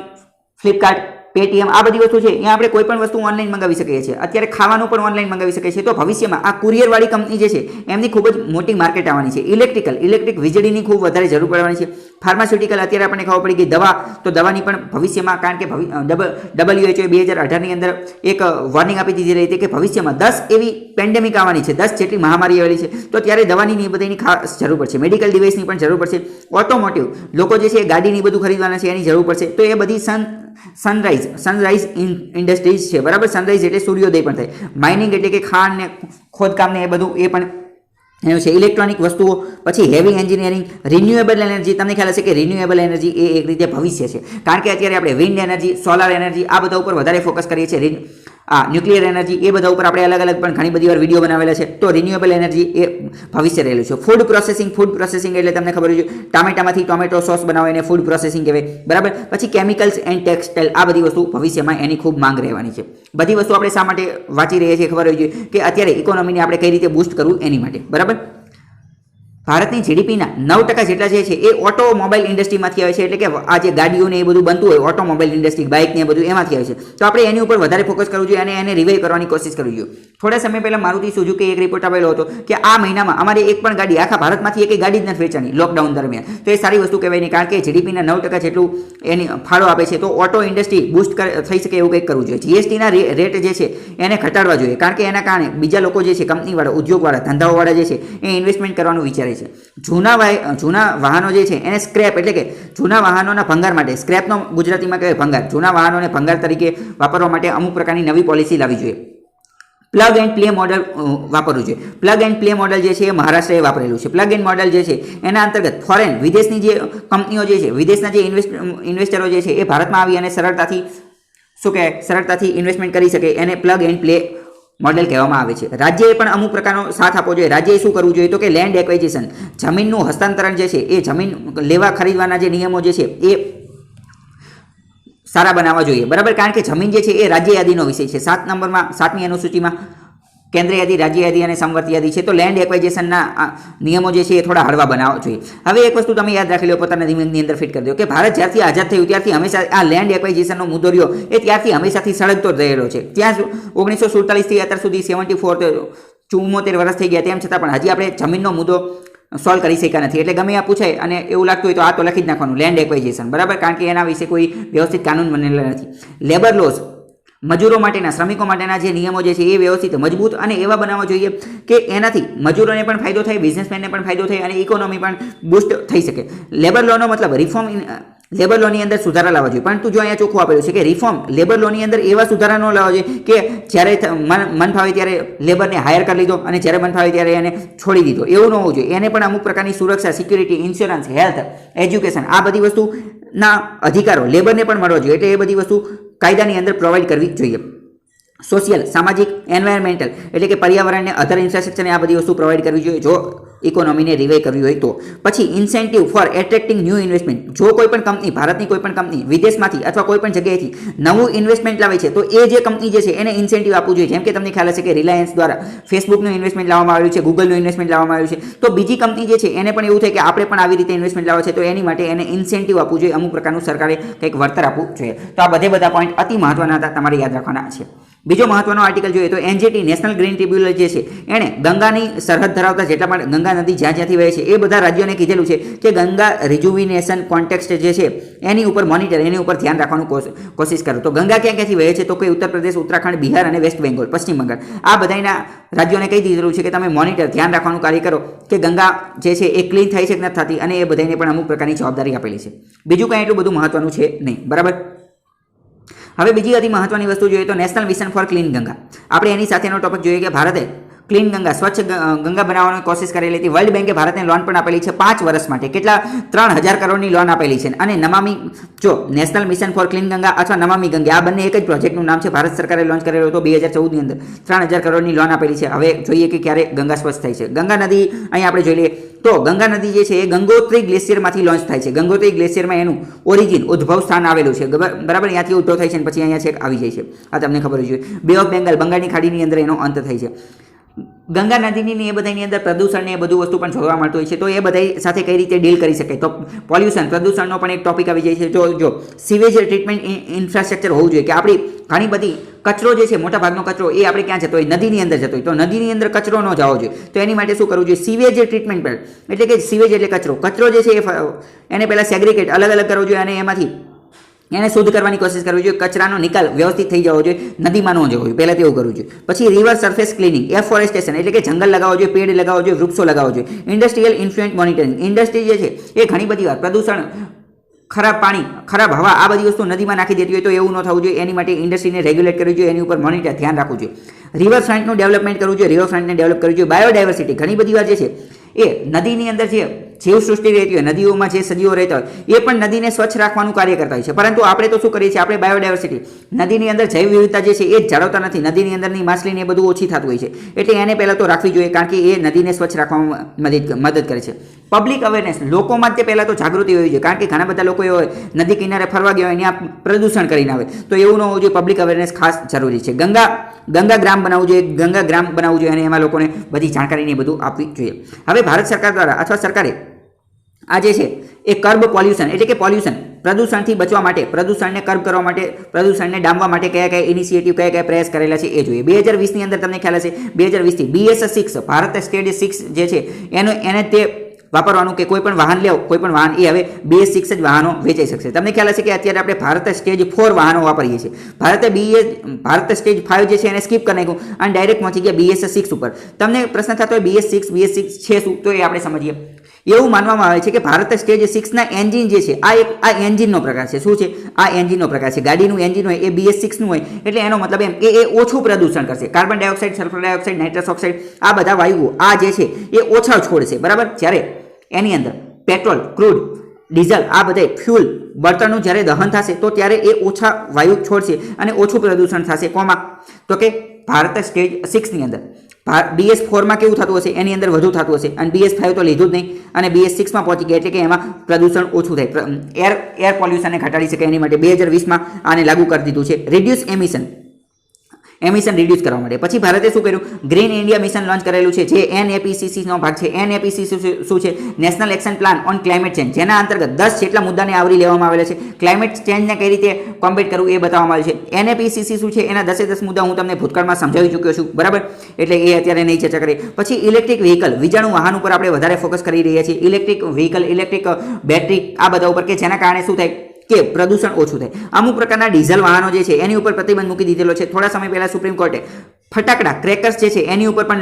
ફ્લિપકાર્ટ, પેટીએમ, આ બધી વસ્તુ છે અહીંયા આપણે કોઈ પણ વસ્તુ ઓનલાઈન મંગાવી શકીએ છીએ. અત્યારે ખાવાનું પણ ઓનલાઈન મંગાવી શકીએ છીએ. તો ભવિષ્યમાં આ કુરિયરવાળી કંપની જે છે એમની ખૂબ જ મોટી માર્કેટ આવવાની છે. ઇલેક્ટ્રિક વીજળીની ખૂબ વધારે જરૂર પડવાની છે. ફાર્માસ્યુટિકલ, અત્યારે આપણને ખબર પડી ગઈ દવા, તો દવાની પણ ભવિષ્યમાં, કારણ કે WHO 2018ની અંદર એક વોર્નિંગ આપી દીધી રહી હતી કે ભવિષ્યમાં 10 એવી પેન્ડેમિક આવવાની છે, 10 જેટલી મહામારી આવેલી છે, તો ત્યારે દવાની બધાની ખાસ જરૂર પડશે. મેડિકલ ડિવાઇસની પણ જરૂર પડશે. ઓટોમોટિવ, લોકો જે છે ગાડીની બધું ખરીદવાના છે એની જરૂર પડશે. તો એ બધી સનરાઈઝ ઇન્ડસ્ટ્રીઝ છે, બરાબર. સનરાઈઝ એટલે સૂર્યોદય પણ થાય. માઇનિંગ એટલે કે ખાણ ને ખોદકામ ને એ બધું એ પણ એનું છે. ઇલેક્ટ્રોનિક વસ્તુઓ, પછી હેવી એન્જિનિયરિંગ, રિન્યુએબલ એનર્જી. તમને ખ્યાલ હશે કે રિન્યુએબલ એનર્જી એ એક રીતે ભવિષ્ય છે, કારણ કે અત્યારે આપણે વિન્ડ એનર્જી, સોલાર એનર્જી, આ બધા ઉપર વધારે ફોકસ કરીએ છીએ. ન્યુક્લિયર એનર્જી, એ બધા ઉપર આપણે અલગ પણ ઘણી બધી વાર વિડીયો બનાવેલા છે. તો રિન્યુએબલ એનર્જી એ ભવિષ્ય રહેલું છે. ફૂડ પ્રોસેસિંગ એટલે તમને ખબર છે ટામેટામાંથી ટોમેટો સોસ બનાવો એને ફૂડ પ્રોસેસિંગ કહેવાય, બરાબર. પછી કેમિકલ્સ એન્ડ ટેક્સટાઇલ, આ બધી વસ્તુ ભવિષ્યમાં એની ખૂબ માંગ રહેવાની છે. બધી વસ્તુ આપણે શા માટે વાંચી રહીએ છીએ ખબર હોવી જોઈએ કે અત્યારે ઇકોનોમીને આપણે કઈ રીતે બૂસ્ટ કરવું એની માટે, બરાબર. ભારતની જીડીપીના 9% જેટલા જે છે એ ઓટોમોબાઈલ ઇન્ડસ્ટ્રીમાંથી આવે છે. એટલે કે આ જે ગાડીઓને એ બધું બનતું હોય, ઓટોમોબાઈલ ઇન્ડસ્ટ્રી, બાઇક ને એ બધું એમાંથી આવે છે. તો આપણે એની ઉપર વધારે ફોકસ કરવું જોઈએ અને એને રિવાઈવ કરવાની કોશિશ કરવી જોઈએ. થોડા સમય પહેલા મારુતિ સુઝુકી એક રિપોર્ટ આવેલો હતો કે આ મહિનામાં અમારે એક પણ ગાડી આખા ભારતમાંથી એક ગાડી જ નથી વેચાણી લોકડાઉન દરમિયાન. તો એ સારી વસ્તુ કહેવાય નહીં, કારણ કે જીડીપીના 9% જેટલું એની ફાળો આપે છે. તો ઓટો ઇન્ડસ્ટ્રી બૂસ્ટ થઈ શકે એવું કંઈક કરવું જોઈએ. જીએસટીના રેટ જે છે એને ઘટાડવા જોઈએ, કારણ કે એના કારણે બીજા લોકો જે છે, કંપનીવાળા, ઉદ્યોગવાળા, ધંધાઓવાળા જે છે એ ઇન્વેસ્ટમેન્ટ કરવાનું વિચારે છે. જૂના વાહનો જે છે એને સ્ક્રેપ, એટલે કે જૂના વાહનોના ભંગાર માટે, સ્ક્રેપનો ગુજરાતીમાં કહેવાય ભંગાર, જૂના વાહનોને ભંગાર તરીકે વાપરવા માટે અમુક પ્રકારની નવી પોલિસી લાવવી જોઈએ. પ્લગ એન્ડ પ્લે મોડલ વાપરવું જોઈએ. પ્લગ એન્ડ પ્લે મોડલ જે છે એ મહારાષ્ટ્રએ વાપરેલું છે. પ્લગ એન્ડ મોડલ જે છે એના અંતર્ગત ફોરેન, વિદેશની જે કંપનીઓ જે છે, વિદેશના જે ઇન્વેસ્ટરો જે છે એ ભારતમાં આવી અને સરળતાથી ઇન્વેસ્ટમેન્ટ કરી શકે, એને પ્લગ એન્ડ પ્લે મોડેલ કહેવામાં આવે છે. રાજ્યએ પણ અમુક પ્રકારનો સાથ આપવો જોઈએ. રાજ્યએ શું કરવું જોઈએ તો કે લેન્ડ એક્વાઇઝિશન, જમીનનું હસ્તાંતરણ જે છે એ જમીન લેવા ખરીદવાના જે નિયમો જે છે એ સારા બનાવવા જોઈએ, બરાબર. કારણ કે જમીન જે છે એ રાજ્ય યાદીનો વિષય છે. 7મી અનુસૂચિમાં કેન્દ્ર યાદી, રાજ્ય યાદી અને સમવર્તી યાદી છે. તો લેન્ડ એક્વાઇઝેશનના નિયમો જે છે એ થોડા હળવા બનાવવા જોઈએ. હવે એક વસ્તુ તમે યાદ રાખી લો, પોતાના દિમાગની અંદર ફિટ કરી દો કે ભારત જ્યારથી આઝાદ થયું ત્યારથી હંમેશા આ લેન્ડ એક્વાઇઝેશનનો મુદ્દો રહ્યો એ ત્યારથી હંમેશાથી સળગતો જ રહેલો છે. ત્યાં 1947થી અત્યાર સુધી 74 વર્ષ થઈ ગયા, તેમ છતાં પણ હજી આપણે જમીનનો મુદ્દો સોલ્વ કરી શક્યા નથી. એટલે ગમે આ પૂછાય અને એવું લાગતું હોય તો આ તો લખી જ નાખવાનું, લેન્ડ એક્વાઇઝેશન, બરાબર, કારણ કે એના વિશે કોઈ વ્યવસ્થિત કાનૂન બનેલા નથી. લેબર લોઝ, મજૂરો માટેના, શ્રમિકો માટેના જે નિયમો જે છે એ વ્યવસ્થિત, મજબૂત અને એવા બનાવવા જોઈએ કે એનાથી મજૂરોને પણ ફાયદો થાય, બિઝનેસમેનને પણ ફાયદો થાય અને ઇકોનોમી પણ બૂસ્ટ થઈ શકે. લેબર લોનો મતલબ રિફોર્મ, લેબર લોની અંદર સુધારા લાવવા જોઈએ. પરંતુ જો અહીંયા ચોખ્ખું આપેલું છે કે રિફોર્મ, લેબર લોની અંદર એવા સુધારા ન લાવવા જોઈએ કે જ્યારે મન ફાવે ત્યારે લેબરને હાયર કરી લીધો અને જ્યારે મન ફાવે ત્યારે એને છોડી દીધો, એવું ન હોવું જોઈએ. એને પણ અમુક પ્રકારની સુરક્ષા, સિક્યુરિટી, ઇન્સ્યોરન્સ, હેલ્થ, એજ્યુકેશન, આ બધી વસ્તુના અધિકારો લેબરને પણ મળવા જોઈએ. એટલે એ બધી વસ્તુ કાયદાની અંદર પ્રોવાઈડ કરવી જોઈએ. સોશિયલ, સામાજિક, એન્વાયરમેન્ટલ એટલે કે પર્યાવરણને, અધર ઇન્ફ્રાસ્ટ્રક્ચરને આ બધી વસ્તુ પ્રોવાઈડ કરવી જોઈએ જો ઇકોનોમીને રિવાઇવ કરવી હોય તો. પછી ઇન્સેન્ટિવ ફોર એટ્રેક્ટિંગ ન્યૂ ઇન્વેસ્ટમેન્ટ. જો કોઈ પણ કંપની, ભારતની કોઈ પણ કંપની વિદેશમાંથી અથવા કોઈ પણ જગ્યાએથી નવું ઇન્વેસ્ટમેન્ટ લાવે છે તો એ જે કંપની જે છે એને ઇન્સેન્ટિવ આપવું જોઈએ. જેમ કે તમને ખ્યાલ હશે કે રિલાયન્સ દ્વારા ફેસબુકનું ઇન્વેસ્ટમેન્ટ લાવવામાં આવ્યું છે, ગૂગલનું ઇન્વેસ્ટમેન્ટ લાવવામાં આવ્યું છે. તો બીજી કંપની જે છે એને પણ એવું થાય કે આપણે પણ આવી રીતે ઇન્વેસ્ટમેન્ટ લાવવા છે તો એની માટે એને ઇન્સેન્ટિવ આપવું જોઈએ, અમુક પ્રકારનું સરકારે કંઈક વળતર આપવું જોઈએ. તો આ બધા પોઈન્ટ અતિ મહત્વના હતા, તમારે યાદ રાખવાના છે. બીજો મહત્વનો આર્ટિકલ જોઈએ તો એનજીટી, નેશનલ ગ્રીન ટ્રિબ્યુનલ જે છે એણે ગંગાની સરહદ ધરાવતા જેટલા પણ ગંગા નદી જ્યાં જ્યાંથી વહે છે એ બધા રાજ્યોને કીધેલું છે કે ગંગા રિજુવિનેશન કોન્ટેક્સ્ટ જે છે એની ઉપર મોનિટર, એની ઉપર ધ્યાન રાખવાનું કોશિશ કરો. તો ગંગા ક્યાં ક્યાંથી વહે છે તો કે ઉત્તર પ્રદેશ, ઉત્તરાખંડ, બિહાર અને વેસ્ટ બેંગોલ, પશ્ચિમ બંગાળ, આ બધાના રાજ્યોને કહી દીધેલું છે કે તમે મોનિટર, ધ્યાન રાખવાનું કાર્ય કરો કે ગંગા જે છે એ ક્લીન થાય છે કે નથી થતી, અને એ બધાને પણ અમુક પ્રકારની જવાબદારી આપેલી છે. બીજું કંઈ એટલું બધું મહત્વનું છે નહીં, બરાબર. હવે બીજી અતિ મહત્વની વસ્તુ જોઈએ તો national mission four clean Ganga. આપણે એની સાથેનો ટોપિક જોઈએ કે ભારતે ક્લીન ગંગા, સ્વચ્છ ગંગા બનાવવાની કોશિશ કરેલી હતી. વર્લ્ડ બેંકે ભારતને લોન પણ આપેલી છે 5 વર્ષ માટે. કેટલા? 3000 કરોડની લોન આપેલી છે. અને નમામી, જો national mission four clean Ganga અથવા નમામી ગંગા, આ બંને એક જ પ્રોજેક્ટનું નામ છે. ભારત સરકારે લોન્ચ કરેલો હતો 2014ની અંદર. 3000 કરોડની લોન આપેલી છે. હવે જોઈએ કે ક્યારે ગંગા સ્વચ્છ થાય છે. ગંગા નદી અહીં આપણે જોઈ લઈએ તો ગંગા નદી જે છે એ ગંગોત્રી ગ્લેશિયરમાંથી લોન્ચ થાય છે. ગંગોત્રી ગ્લેશિયરમાં એનું ઓરિજિન, ઉદ્ભવ સ્થાન આવેલું છે, બરાબર. ત્યાંથી ઉદ્ભવ થાય છે અને પછી અહીંયા છેક આવી જાય છે. આ તમને ખબર જ જોઈએ. બે ઓફ બેંગાલ, બંગાળની ખાડીની અંદર એનો અંત થાય છે. ગંગા નદીની એ બધાની અંદર પ્રદૂષણ એ બધું વસ્તુ પણ જોવા મળતું હોય છે. તો એ બધા સાથે કઈ રીતે ડીલ કરી શકાય? તો પોલ્યુશન, પ્રદૂષણનો પણ એક ટોપિક આવી જાય છે. જો સીવેજ ટ્રીટમેન્ટ ઇન્ફ્રાસ્ટ્રક્ચર હોવું જોઈએ કે આપણી ઘણી બધી કચરો જે છે, મોટા ભાગનો કચરો એ આપણે ક્યાં જતો હોય? નદીની અંદર જતો હોય. તો નદીની અંદર કચરો ન જવો જોઈએ. તો એની માટે શું કરવું જોઈએ? સીવેજ ટ્રીટમેન્ટ પર, એટલે કે સીવેજ એટલે કચરો જે છે એને પહેલાં સેગ્રિગેટ, અલગ અલગ કરવો જોઈએ અને એમાંથી એને શુદ્ધ કરવાની કોશિશ કરવી જોઈએ. કચરાનો નિકાલ વ્યવસ્થિત થઈ જવો જોઈએ, નદીમાં ન જવો જોઈએ, પહેલાં તેવું કરવું જોઈએ. પછી રિવર સરફેસ ક્લિનિંગ, એફોરેસ્ટેશન એટલે કે જંગલ લગાવવો જોઈએ, પેડ લગાવવો જોઈએ, વૃક્ષો લગાવવો જોઈએ. ઇન્ડસ્ટ્રીયલ ઇન્ફ્લુએન્ટ મોનિટરિંગ, ઇન્ડસ્ટ્રી જે છે એ ઘણી બધી વાર પ્રદૂષણ, ખરાબ પાણી, ખરાબ હવા, આ બધી વસ્તુ નદીમાં નાખી દેતી હોય તો એવું ન થવું જોઈએ. એની માટે ઇન્ડસ્ટ્રીને રેગ્યુલેટ કરવી જોઈએ, એની ઉપર મોનિટર, ધ્યાન રાખવું જોઈએ. રિવરફ્રન્ટનું ડેવલપમેન્ટ કરવું જોઈએ, રિવરફ્રન્ટને ડેવલપ કરવું જોઈએ. બાયોડાયવર્સિટી, ઘણી બધી વાર જે છે એ નદીની અંદર જે જીવસૃષ્ટિ રહેતી હોય, નદીઓમાં જે સજીવો રહેતા હોય એ પણ નદીને સ્વચ્છ રાખવાનું કાર્ય કરતા હોય છે. પરંતુ આપણે તો શું કરીએ છીએ? આપણે બાયોડાયવર્સિટી, નદીની અંદર જૈવ વિવિધતા જે છે એ જ જાળવતા નથી. નદીની અંદરની માછલીને એ બધું ઓછી થતું હોય છે. એટલે એને પહેલાં તો રાખવી જોઈએ, કારણ કે એ નદીને સ્વચ્છ રાખવામાં મદદ કરે છે. પબ્લિક અવેરનેસ, લોકોમાં તે પહેલાં તો જાગૃતિ હોવી જોઈએ, કારણ કે ઘણા બધા લોકો એવા હોય નદી કિનારે ફરવા ગયા હોય ત્યાં પ્રદૂષણ કરીને આવે, તો એવું ન હોવું જોઈએ. પબ્લિક અવેરનેસ ખાસ જરૂરી છે. ગંગા ગ્રામ બનાવવું જોઈએ, ગંગા ગ્રામ બનાવવું જોઈએ અને એમાં લોકોને બધી જાણકારીને બધું આપવી જોઈએ. હવે ભારત સરકાર દ્વારા અથવા સરકારે આ જે છે એ કર્બ પોલ્યુશન એટલે કે પોલ્યુશન, પ્રદૂષણથી બચવા માટે, પ્રદૂષણને કર્બ કરવા માટે, પ્રદૂષણને ડામવા માટે કયા કયા ઇનિશિયેટિવ, કયા કયા પ્રયાસ કરેલા છે એ જોઈએ. 2020ની અંદર તમને ખ્યાલ હશે 2020થી BS6, ભારત સ્ટેજ 6 જે છે એને તે વાપરવાનું કે કોઈ પણ વાહન લેવો, કોઈ પણ વાહન એ હવે BS6 જ વાહનો વેચાઈ શકશે. તમને ખ્યાલ હશે કે અત્યારે આપણે ભારત સ્ટેજ 4 વાહનો વાપરીએ છીએ. ભારત સ્ટેજ 5 જે છે એને સ્કીપ કરી નાખ્યું અને ડાયરેક્ટ પહોંચી ગયા BS6 ઉપર. તમને પ્રશ્ન થતો હોય BS6 છે શું? તો એ આપણે સમજીએ. એવું માનવામાં આવે છે કે ભારત સ્ટેજ 6ના એન્જિન જે છે આ એન્જિનનો પ્રકાર છે. શું છે? આ એન્જિનનો પ્રકાર છે. ગાડીનું એન્જિન હોય એ BS6નું હોય, એટલે એનો મતલબ એમ કે એ ઓછું પ્રદૂષણ કરશે. Carbon dioxide, sulphur dioxide, nitrous oxide, આ બધા વાયુઓ આ જે છે એ ઓછા છોડશે, બરાબર. જ્યારે એની અંદર પેટ્રોલ, ક્રૂડ, ડીઝલ, આ બધા ફ્યુલ, બળતણનું જ્યારે દહન થશે તો ત્યારે એ ઓછા વાયુ છોડશે અને ઓછું પ્રદૂષણ થશે. કોમાં? તો કે ભારત સ્ટેજ 6ની અંદર. BS4માં કેવું થતું હશે? એની અંદર વધુ થતું હશે અને BS5 તો લીધું જ નહીં અને BS6માં પહોંચી ગયા, એટલે કે એમાં પ્રદૂષણ ઓછું થાય, એર પોલ્યુશનને ઘટાડી શકે. એની માટે 2020માં આને લાગુ કરી દીધું છે. રિડ્યુસ એમિશન એમિશન રિડ્યુસ કરવા માટે. પછી ભારતે શું કર્યું? ગ્રીન ઇન્ડિયા મિશન લોન્ચ કરેલું છે, જે NAPCC નો ભાગ છે. NAPCC શું છે? National action plan on climate change, જેના અંતર્ગત 10 જેટલા મુદ્દાને આવરી લેવામાં આવેલા છે. ક્લાઇમેટ ચેન્જને કઈ રીતે કોમ્બેટ કરવું એ બતાવવામાં આવ્યું છે. NAPCC શું છે? એના 10 મુદ્દા હું તમને ભૂતકાળમાં સમજાવી ચૂક્યો છું, બરાબર? એટલે એ અત્યારે નહીં ચર્ચા કરીએ. પછી ઇલેક્ટ્રિક વ્હીકલ, વીજાણુ વાહન ઉપર આપણે વધારે ફોકસ કરી રહ્યા છીએ. ઇલેક્ટ્રિક વ્હીકલ, ઇલેક્ટ્રિક બેટરી, આ બધા ઉપર કે જેના કારણે શું થાય કે પ્રદૂષણ ઓછું થાય. અમુક પ્રકારના ડીઝલ વાહનો જે છે એની ઉપર પ્રતિબંધ મૂકી દીધેલો છે. થોડા સમય પહેલા સુપ્રીમ કોર્ટે ફટાકડા ક્રેકર્સ જે છે એની ઉપર પણ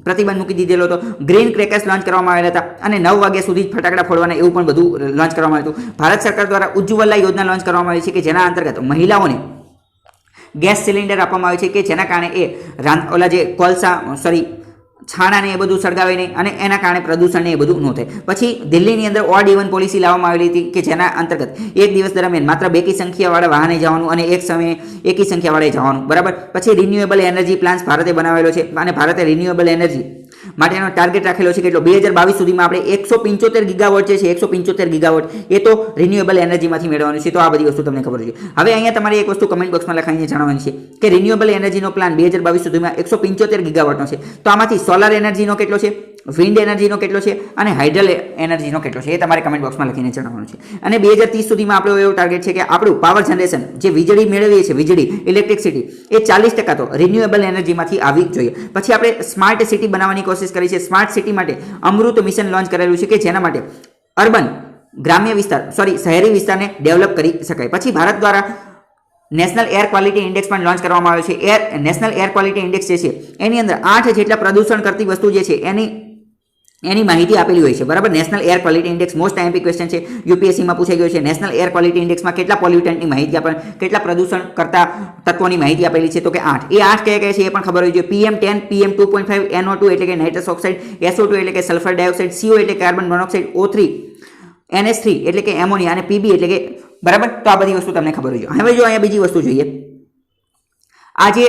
પ્રતિબંધ મૂકી દીધેલો હતો. ગ્રીન ક્રેકર્સ લોન્ચ કરવામાં આવેલા હતા અને 9 વાગ્યા સુધી જ ફટાકડા ફોડવાના એવું પણ બધું લોન્ચ કરવામાં આવ્યું હતું. ભારત સરકાર દ્વારા ઉજ્જવલા યોજના લોન્ચ કરવામાં આવી છે કે જેના અંતર્ગત મહિલાઓને ગેસ સિલિન્ડર આપવામાં આવે છે કે જેના કારણે એ ઓલા જે છાણાને એ બધું સળગાવે નહીં અને એના કારણે પ્રદૂષણને એ બધું ન થાય. પછી દિલ્હીની અંદર ઓડ ઇવન પોલિસી લાવવામાં આવેલી હતી કે જેના અંતર્ગત એક દિવસ દરમિયાન માત્ર બેકી સંખ્યાવાળા વાહને જવાનું અને એક સમયે એકી સંખ્યાવાળે જવાનું, બરાબર. પછી રિન્યુએબલ એનર્જી પ્લાન્સ ભારતે બનાવેલો છે અને ભારતે રિન્યુએબલ એનર્જી માટેનો ટાર્ગેટ રાખેલો છે કેટલો? 2022 સુધીમાં આપણે 175 ગીગાવોટ જે છે 175 ગીગાવોટ એ તો રિન્યુએબલ એનર્જીમાંથી મેળવવાનું છે. તો આ બધી વસ્તુ તમને ખબર છે. હવે અહીંયા તમારે એક વસ્તુ કમેન્ટ બોક્સમાં લખાઈને જણાવવાની છે કે રિન્યુએબલ એનર્જીનો પ્લાન 2022 સુધીમાં 175 ગીગાવોટનો છે. તો આમાંથી સોલાર એનર્જીનો કેટલો છે, વિન્ડ એનર્જીનો કેટલો છે અને હાઇડ્રલ એનર્જીનો કેટલો છે એ તમારે કમેન્ટ બોક્સમાં લખીને જણાવવાનું છે. અને 2030 સુધીમાં આપણો એવો ટાર્ગેટ છે કે આપણું પાવર જનરેશન જે વીજળી મેળવીએ છીએ, વીજળી ઇલેક્ટ્રિસિટી, એ 40% તો રિન્યુએબલ એનર્જીમાંથી આવવી જ જોઈએ. પછી આપણે સ્માર્ટ સિટી બનાવવાની કોશિશ કરી છે. સ્માર્ટ સિટી માટે અમૃત મિશન લોન્ચ કરેલું છે કે જેના માટે અર્બન ગ્રામ્ય વિસ્તાર શહેરી વિસ્તારને ડેવલપ કરી શકાય. પછી ભારત દ્વારા નેશનલ એર ક્વોલિટી ઇન્ડેક્સ પણ લોન્ચ કરવામાં આવ્યો છે. નેશનલ એર ક્વોલિટી ઇન્ડેક્સ જે છે એની અંદર 8 જેટલા પ્રદૂષણ કરતી વસ્તુ જે છે એની માહિતી આપેલી હોય છે, બરાબર. National air quality index most IMP question છે, યુપીએસસીમાં પૂછાઈ ગયો છે. નેશનલ એર ક્વોલિટી ઇન્ડેક્સમાં કેટલા પોલ્યુટન્ટની માહિતી આપે, કેટલા પ્રદૂષણ કરતા તત્વોની માહિતી આપેલી છે? તો કે 8. એ 8 કયા છે એ પણ ખબર હોવી જોઈએ. PM10, PM2.5, NO2 એટલે કે નાઇટ્રસ ઓક્સાઇડ, SO2 એટલે કે સલ્ફર ડાયોક્સાઇડ, CO એટલે કાર્બન મોનોક્સાઇડ, O3 NH3 એટલે કે એમોનિયા અને PB એટલે કે, બરાબર. તો આ બધી વસ્તુ તમને ખબર હોવી જોઈએ. હવે જો અહીંયા બીજી વસ્તુ જોઈએ, આ જે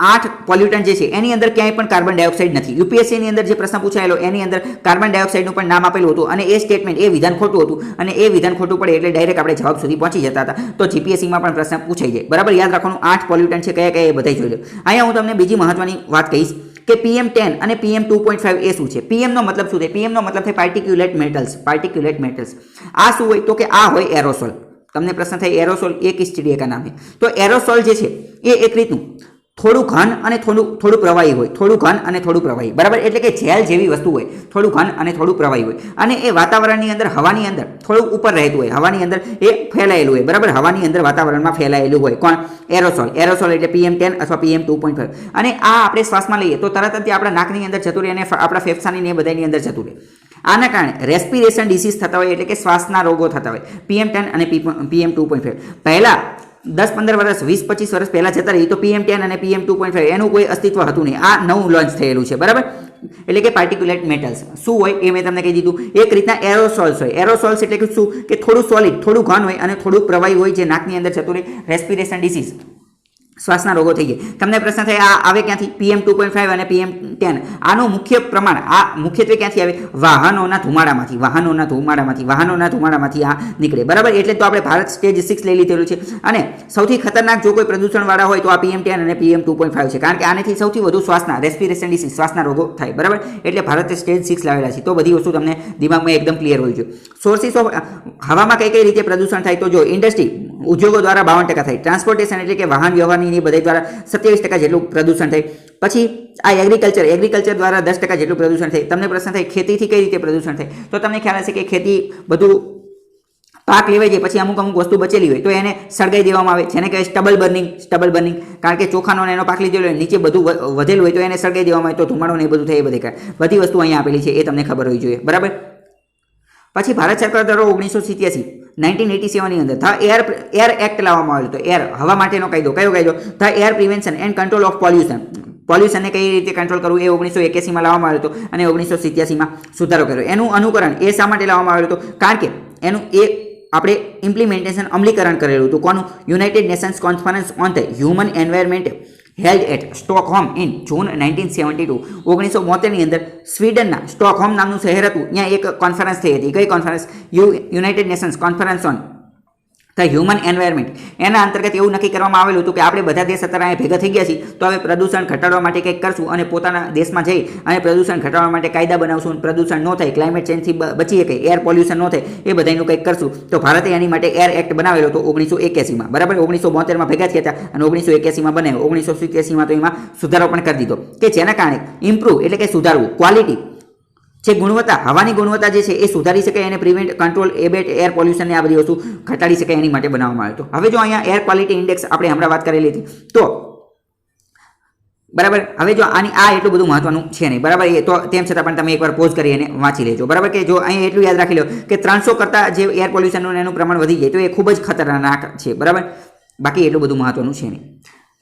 8 પોલ્યુટન્ટ જે છે એની અંદર ક્યાંય પણ કાર્બન ડાયોક્સાઇડ નથી. યુપીએસસીની અંદર જે પ્રશ્ન પૂછાયેલો એની અંદર કાર્બન ડાયોક્સાઇડનું પણ નામ આપેલું હતું અને એ સ્ટેટમેન્ટ એ વિધાન ખોટું હતું અને એ વિધાન ખોટું પડે એટલે ડાયરેક્ટ આપણે જવાબ સુધી પહોંચી જતા હતા. તો જીપીએસસીમાં પણ પ્રશ્ન પૂછાઈ જાય, બરાબર. યાદ રાખવાનું 8 પોલ્યુટન્ટ છે કયા કયા એ બધા જોઈ લો. અહીંયા હું તમને બીજી મહત્વની વાત કહીશ કે PM10 અને PM2.5 એ શું છે? PM નો મતલબ શું થાય? PM નો મતલબ થાય પાર્ટિક્યુલેટ મેટલ્સ. પાર્ટિક્યુલેટ મેટલ્સ આ શું હોય? તો કે આ હોય એરોસોલ. તમને પ્રશ્ન થાય એરોસોલ એ કિસ ચીડિયા કા નામ है? તો એરોસોલ જે છે એ એક રીતનું થોડું ઘન અને થોડું પ્રવાહી હોય. થોડું ઘન અને થોડું પ્રવાહી, બરાબર. એટલે કે જેલ જેવી વસ્તુ હોય, થોડું ઘન અને થોડું પ્રવાહી હોય અને એ વાતાવરણની અંદર, હવાની અંદર થોડું ઉપર રહેતું હોય, હવાની અંદર એ ફેલાયેલું હોય, બરાબર. હવાની અંદર વાતાવરણમાં ફેલાયેલું હોય. કોણ? એરોસોલ. એરોસોલ એટલે PM10 અથવા PM2.5. અને આ આપણે શ્વાસમાં લઈએ તો તરત જ આપણા નાકની અંદર જતું રહે અને આપણા ફેફસાની ને બધાની અંદર જતું રહે. આના કારણે રેસ્પિરેશન ડિસીઝ થતા હોય, એટલે કે શ્વાસના રોગો થતા હોય. PM10 અને PM2.5 પહેલા 10-15 વર્ષ, 20-25 વર્ષ પહેલા જતા રહી તો PM10 અને PM2.5 એનું કોઈ અસ્તિત્વ હતું નહીં. આ નવું લોન્ચ થયેલું છે, બરાબર. એટલે કે પાર્ટિક્યુલેટ મેટલ્સ શું હોય એ મેં તમને કહી દીધું. એક રીતના એરોસોલ્સ હોય. એરોસોલ્સ એટલે કે શું? કે થોડું સોલિડ, થોડું ઘન હોય અને થોડું પ્રવાહી હોય જે નાકની અંદર જતું રહે. રેસ્પિરેશન ડિસીઝ, શ્વાસના રોગો થઈ ગયા. તમને પ્રશ્ન થાય આ આવે ક્યાંથી? PM2.5 અને PM10 આનું મુખ્ય પ્રમાણ આ મુખ્યત્વે ક્યાંથી આવે? વાહનોના ધુમાડામાંથી આ નીકળે, બરાબર. એટલે તો આપણે ભારત સ્ટેજ 6 લઈ લીધેલું છે અને સૌથી ખતરનાક જો કોઈ પ્રદૂષણવાળા હોય તો આ PM10 અને PM2.5 છે, કારણ કે આનાથી સૌથી વધુ શ્વાસના રેસ્પિરેશન ડિસીઝ, શ્વાસના રોગો થાય, બરાબર. એટલે ભારતે સ્ટેજ 6 લાવેલા છે. તો બધી વસ્તુ તમને દિમાગમાં એકદમ ક્લિયર હોવી જોઈએ. સોર્સિસ ઓફ હવામાં કઈ રીતે પ્રદૂષણ થાય? તો જો ઇન્ડસ્ટ્રી, ઉદ્યોગો દ્વારા 52% થાય. ટ્રાન્સપોર્ટેશન એટલે કે વાહન વ્યવહારની બધા દ્વારા 27% જેટલું પ્રદૂષણ થાય. પછી આ એગ્રીકલ્ચર દ્વારા 10% જેટલું પ્રદૂષણ થાય. તમને પ્રશ્ન થાય ખેતીથી કઈ રીતે પ્રદૂષણ થાય? તો તમને ખ્યાલ હશે કે ખેતી બધું પાક લેવાઈ જાય પછી અમુક વસ્તુ બચેલી હોય તો એને સળગાઈ દેવામાં આવે, જેને કહેવાય સ્ટબલ બર્નિંગ. કારણ કે ચોખાનો એનો પાક લીધેલો હોય, નીચે બધું વધેલું હોય તો એને સળગાઈ દેવામાં આવે તો ધુમાડો ને એ બધું થાય. એ બધી વસ્તુ અહીંયા આપેલી છે, એ તમને ખબર હોવી જોઈએ, બરાબર. પછી ભારત સરકાર દ્વારા 1987 ની અંદર ધ એર એક્ટ લાવવામાં આવ્યો હતો. એર, હવા માટેનો કાયદો. કયો કાયદો? The air prevention and control of પોલ્યુશનને કઈ રીતે કંટ્રોલ કરવું એ 1981માં લાવવામાં આવ્યો હતો અને 1987માં સુધારો કર્યો. એનું અનુકરણ એ શા માટે લાવવામાં આવ્યું હતું? કારણ કે એનું આપણે ઇમ્પ્લિમેન્ટેશન, અમલીકરણ કરેલું હતું. કોનું? United Nations conference on the human environment held at Stockholm in June 1972. 1972 ની અંદર સ્વીડનના સ્ટોકહોમ નામનું શહેર હતું, ત્યાં એક કોન્ફરન્સ થઈ હતી. કઈ conference? United Nations conference on the human environment, એના અંતર્ગત એવું નક્કી કરવામાં આવેલું હતું કે આપણે બધા દેશ અત્યારે અહીંયા ભેગા થઈ ગયા છીએ તો હવે પ્રદૂષણ ઘટાડવા માટે કંઈક કરશું અને પોતાના દેશમાં જઈ અને પ્રદૂષણ ઘટાડવા માટે કાયદા બનાવશું, પ્રદૂષણ ન થાય, ક્લાઇમેટ ચેન્જથી બચી શકે, એર પોલ્યુશન ન થાય, એ બધાનું કંઈક કરશું. તો ભારતે એની માટે એર એક્ટ બનાવેલો હતો 1981માં, બરાબર. 1972માં ભેગા થયા હતા અને 1981માં બનાવ્યો. 1987માં તો એમાં સુધારો પણ કરી દીધો કે જેના કારણે ઇમ્પ્રૂવ એટલે કે સુધારવું, ક્વોલિટી જે ગુણવત્તા, હવાની ગુણવત્તા જે છે એ સુધારી શકે, એને પ્રિવેન્ટ, કંટ્રોલ, એબેટ, એર પોલ્યુશનને આ બધી વસ્તુ ઘટાડી શકે એની માટે બનાવવામાં આવ્યો હતો. હવે જો અહીંયા એર ક્વોલિટી ઇન્ડેક્સ આપણે હમણાં વાત કરેલી હતી તો બરાબર. હવે જો આની આ એટલું બધું મહત્વનું છે નહીં, બરાબર. એ તો તેમ છતાં પણ તમે એકવાર પોઝ કરી અને વાંચી લેજો, બરાબર. કે જો અહીં એટલું યાદ રાખી લો કે 300 કરતાં જે એર પોલ્યુશનનું એનું પ્રમાણ વધી જાય તો એ ખૂબ જ ખતરનાક છે, બરાબર. બાકી એટલું બધું મહત્વનું છે નહીં.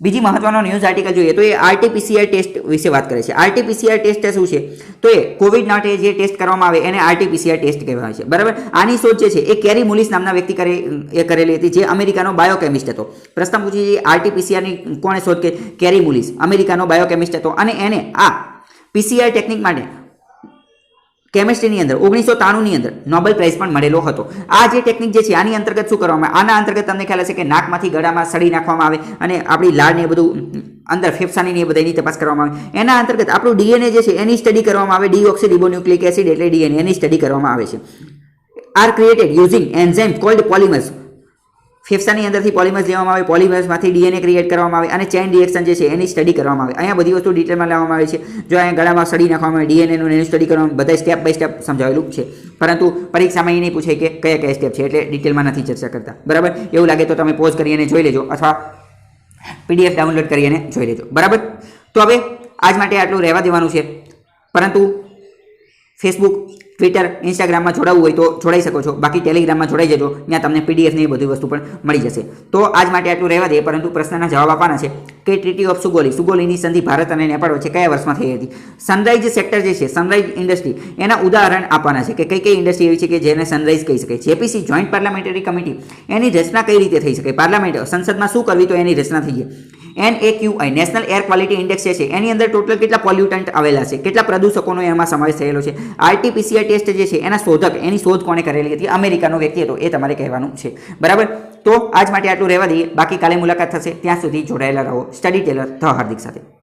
બીજી મહત્વનો ન્યૂઝ આર્ટિકલ જોઈએ તો એ RT-PCR ટેસ્ટ વિશે વાત કરે છે. RT-PCR ટેસ્ટ શું છે તો એ કોવિડ માટે જે ટેસ્ટ કરવામાં આવે એને RT-PCR ટેસ્ટ કહેવાય છે, બરાબર. આની શોધ જે છે એ કેરી મુલિસ નામના વ્યક્તિ કરેલી હતી, જે અમેરિકાનો બાયોકેમિસ્ટ હતો. પ્રશ્ન પૂછી RT-PCRની કોણે શોધ કે કેરી મુલિસ, અમેરિકાનો બાયોકેમિસ્ટ હતો અને એને આ PCR ટેકનિક માટે કેમિસ્ટ્રીની અંદર 1993ની અંદર નોબેલ પ્રાઇઝ પણ મળેલો હતો. આ જે ટેકનિક જે છે આની અંતર્ગત શું કરવામાં આવે, આના અંતર્ગત તમને ખ્યાલ હશે કે નાકમાંથી ગળામાં સળી નાખવામાં આવે અને આપણી લાળ ને એ બધું અંદર ફેફસાની એ બધાની તપાસ કરવામાં આવે. એના અંતર્ગત આપણું DNA જે છે એની સ્ટડી કરવામાં આવે, ડીઓક્સીરિબોન્યુક્લિક એસિડ એટલે DNA, એની સ્ટડી કરવામાં આવે છે. Are created using enzyme called polymers, ફેફસાની અંદરથી પોલિમર્સ લેવામાં આવે, પોલિમર્સમાંથી DNA ક્રિએટ કરવામાં આવે અને ચેઇન રિએક્શન જે છે એની સ્ટડી કરવામાં આવે. અહીંયા બધી વસ્તુ ડિટેલમાં લેવામાં આવે છે. જો અહીંયા ગળામાં સળી નાખવામાં આવે, DNA નું એની સ્ટડી કરવામાં, બધા સ્ટેપ બાય સ્ટેપ સમજાવેલું છે. પરંતુ પરીક્ષામાં એ નહીં પૂછે કે કયા કયા સ્ટેપ છે, એટલે ડિટેલમાં નથી ચર્ચા કરતા, બરાબર. એવું લાગે તો તમે પોઝ કરી અને જોઈ લેજો અથવા PDF ડાઉનલોડ કરી અને જોઈ લેજો, બરાબર. તો હવે આજ માટે આટલું રહેવા દેવાનું છે, પરંતુ ફેસબુક, ટ્વિટર, ઇન્સ્ટાગ્રામમાં જોડાવવું હોય તો જોડાઈ શકો છો. બાકી ટેલિગ્રામમાં જોડાઈ જજો, ત્યાં તમને PDF ની બધી વસ્તુ પણ મળી જશે. તો આજ માટે આટલું રહેવા દે, પરંતુ પ્રશ્નના જવાબ આપવાના છે કે ટ્રીટી ઓફ સુગોલીની સંધિ ભારત અને નેપાળ વચ્ચે કયા વર્ષમાં થઈ હતી. સનરાઈઝ સેક્ટર જે છે, સનરાઈઝ ઇન્ડસ્ટ્રી, એના ઉદાહરણ આપવાના છે કે કઈ કઈ ઇન્ડસ્ટ્રી એવી છે કે જેને સનરાઈઝ કહી શકાય. JPC જોઈન્ટ પાર્લામેન્ટરી કમિટી, એની રચના કઈ રીતે થઈ શકે, પાર્લામેન્ટ સંસદમાં શું કરવી તો એની રચના થઈ જાય. NAQI national air quality index છે એની અંદર ટોટલ કેટલા પોલ્યુટન્ટ આવેલા છે, કેટલા પ્રદૂષકોનો એમાં સમાવેશ થયેલો છે. RT-PCR ટેસ્ટ જે છે એના શોધક, એની શોધ કોણે કરેલી હતી, અમેરિકાનો વ્યક્તિ હતો, એ તમારે કહેવાનું છે, બરાબર. તો આજ માટે આટલું રહેવા દઈએ, બાકી કાલે મુલાકાત થશે. ત્યાં સુધી જોડાયેલા રહો સ્ટડી ટેલર ધ હાર્દિક સાથે.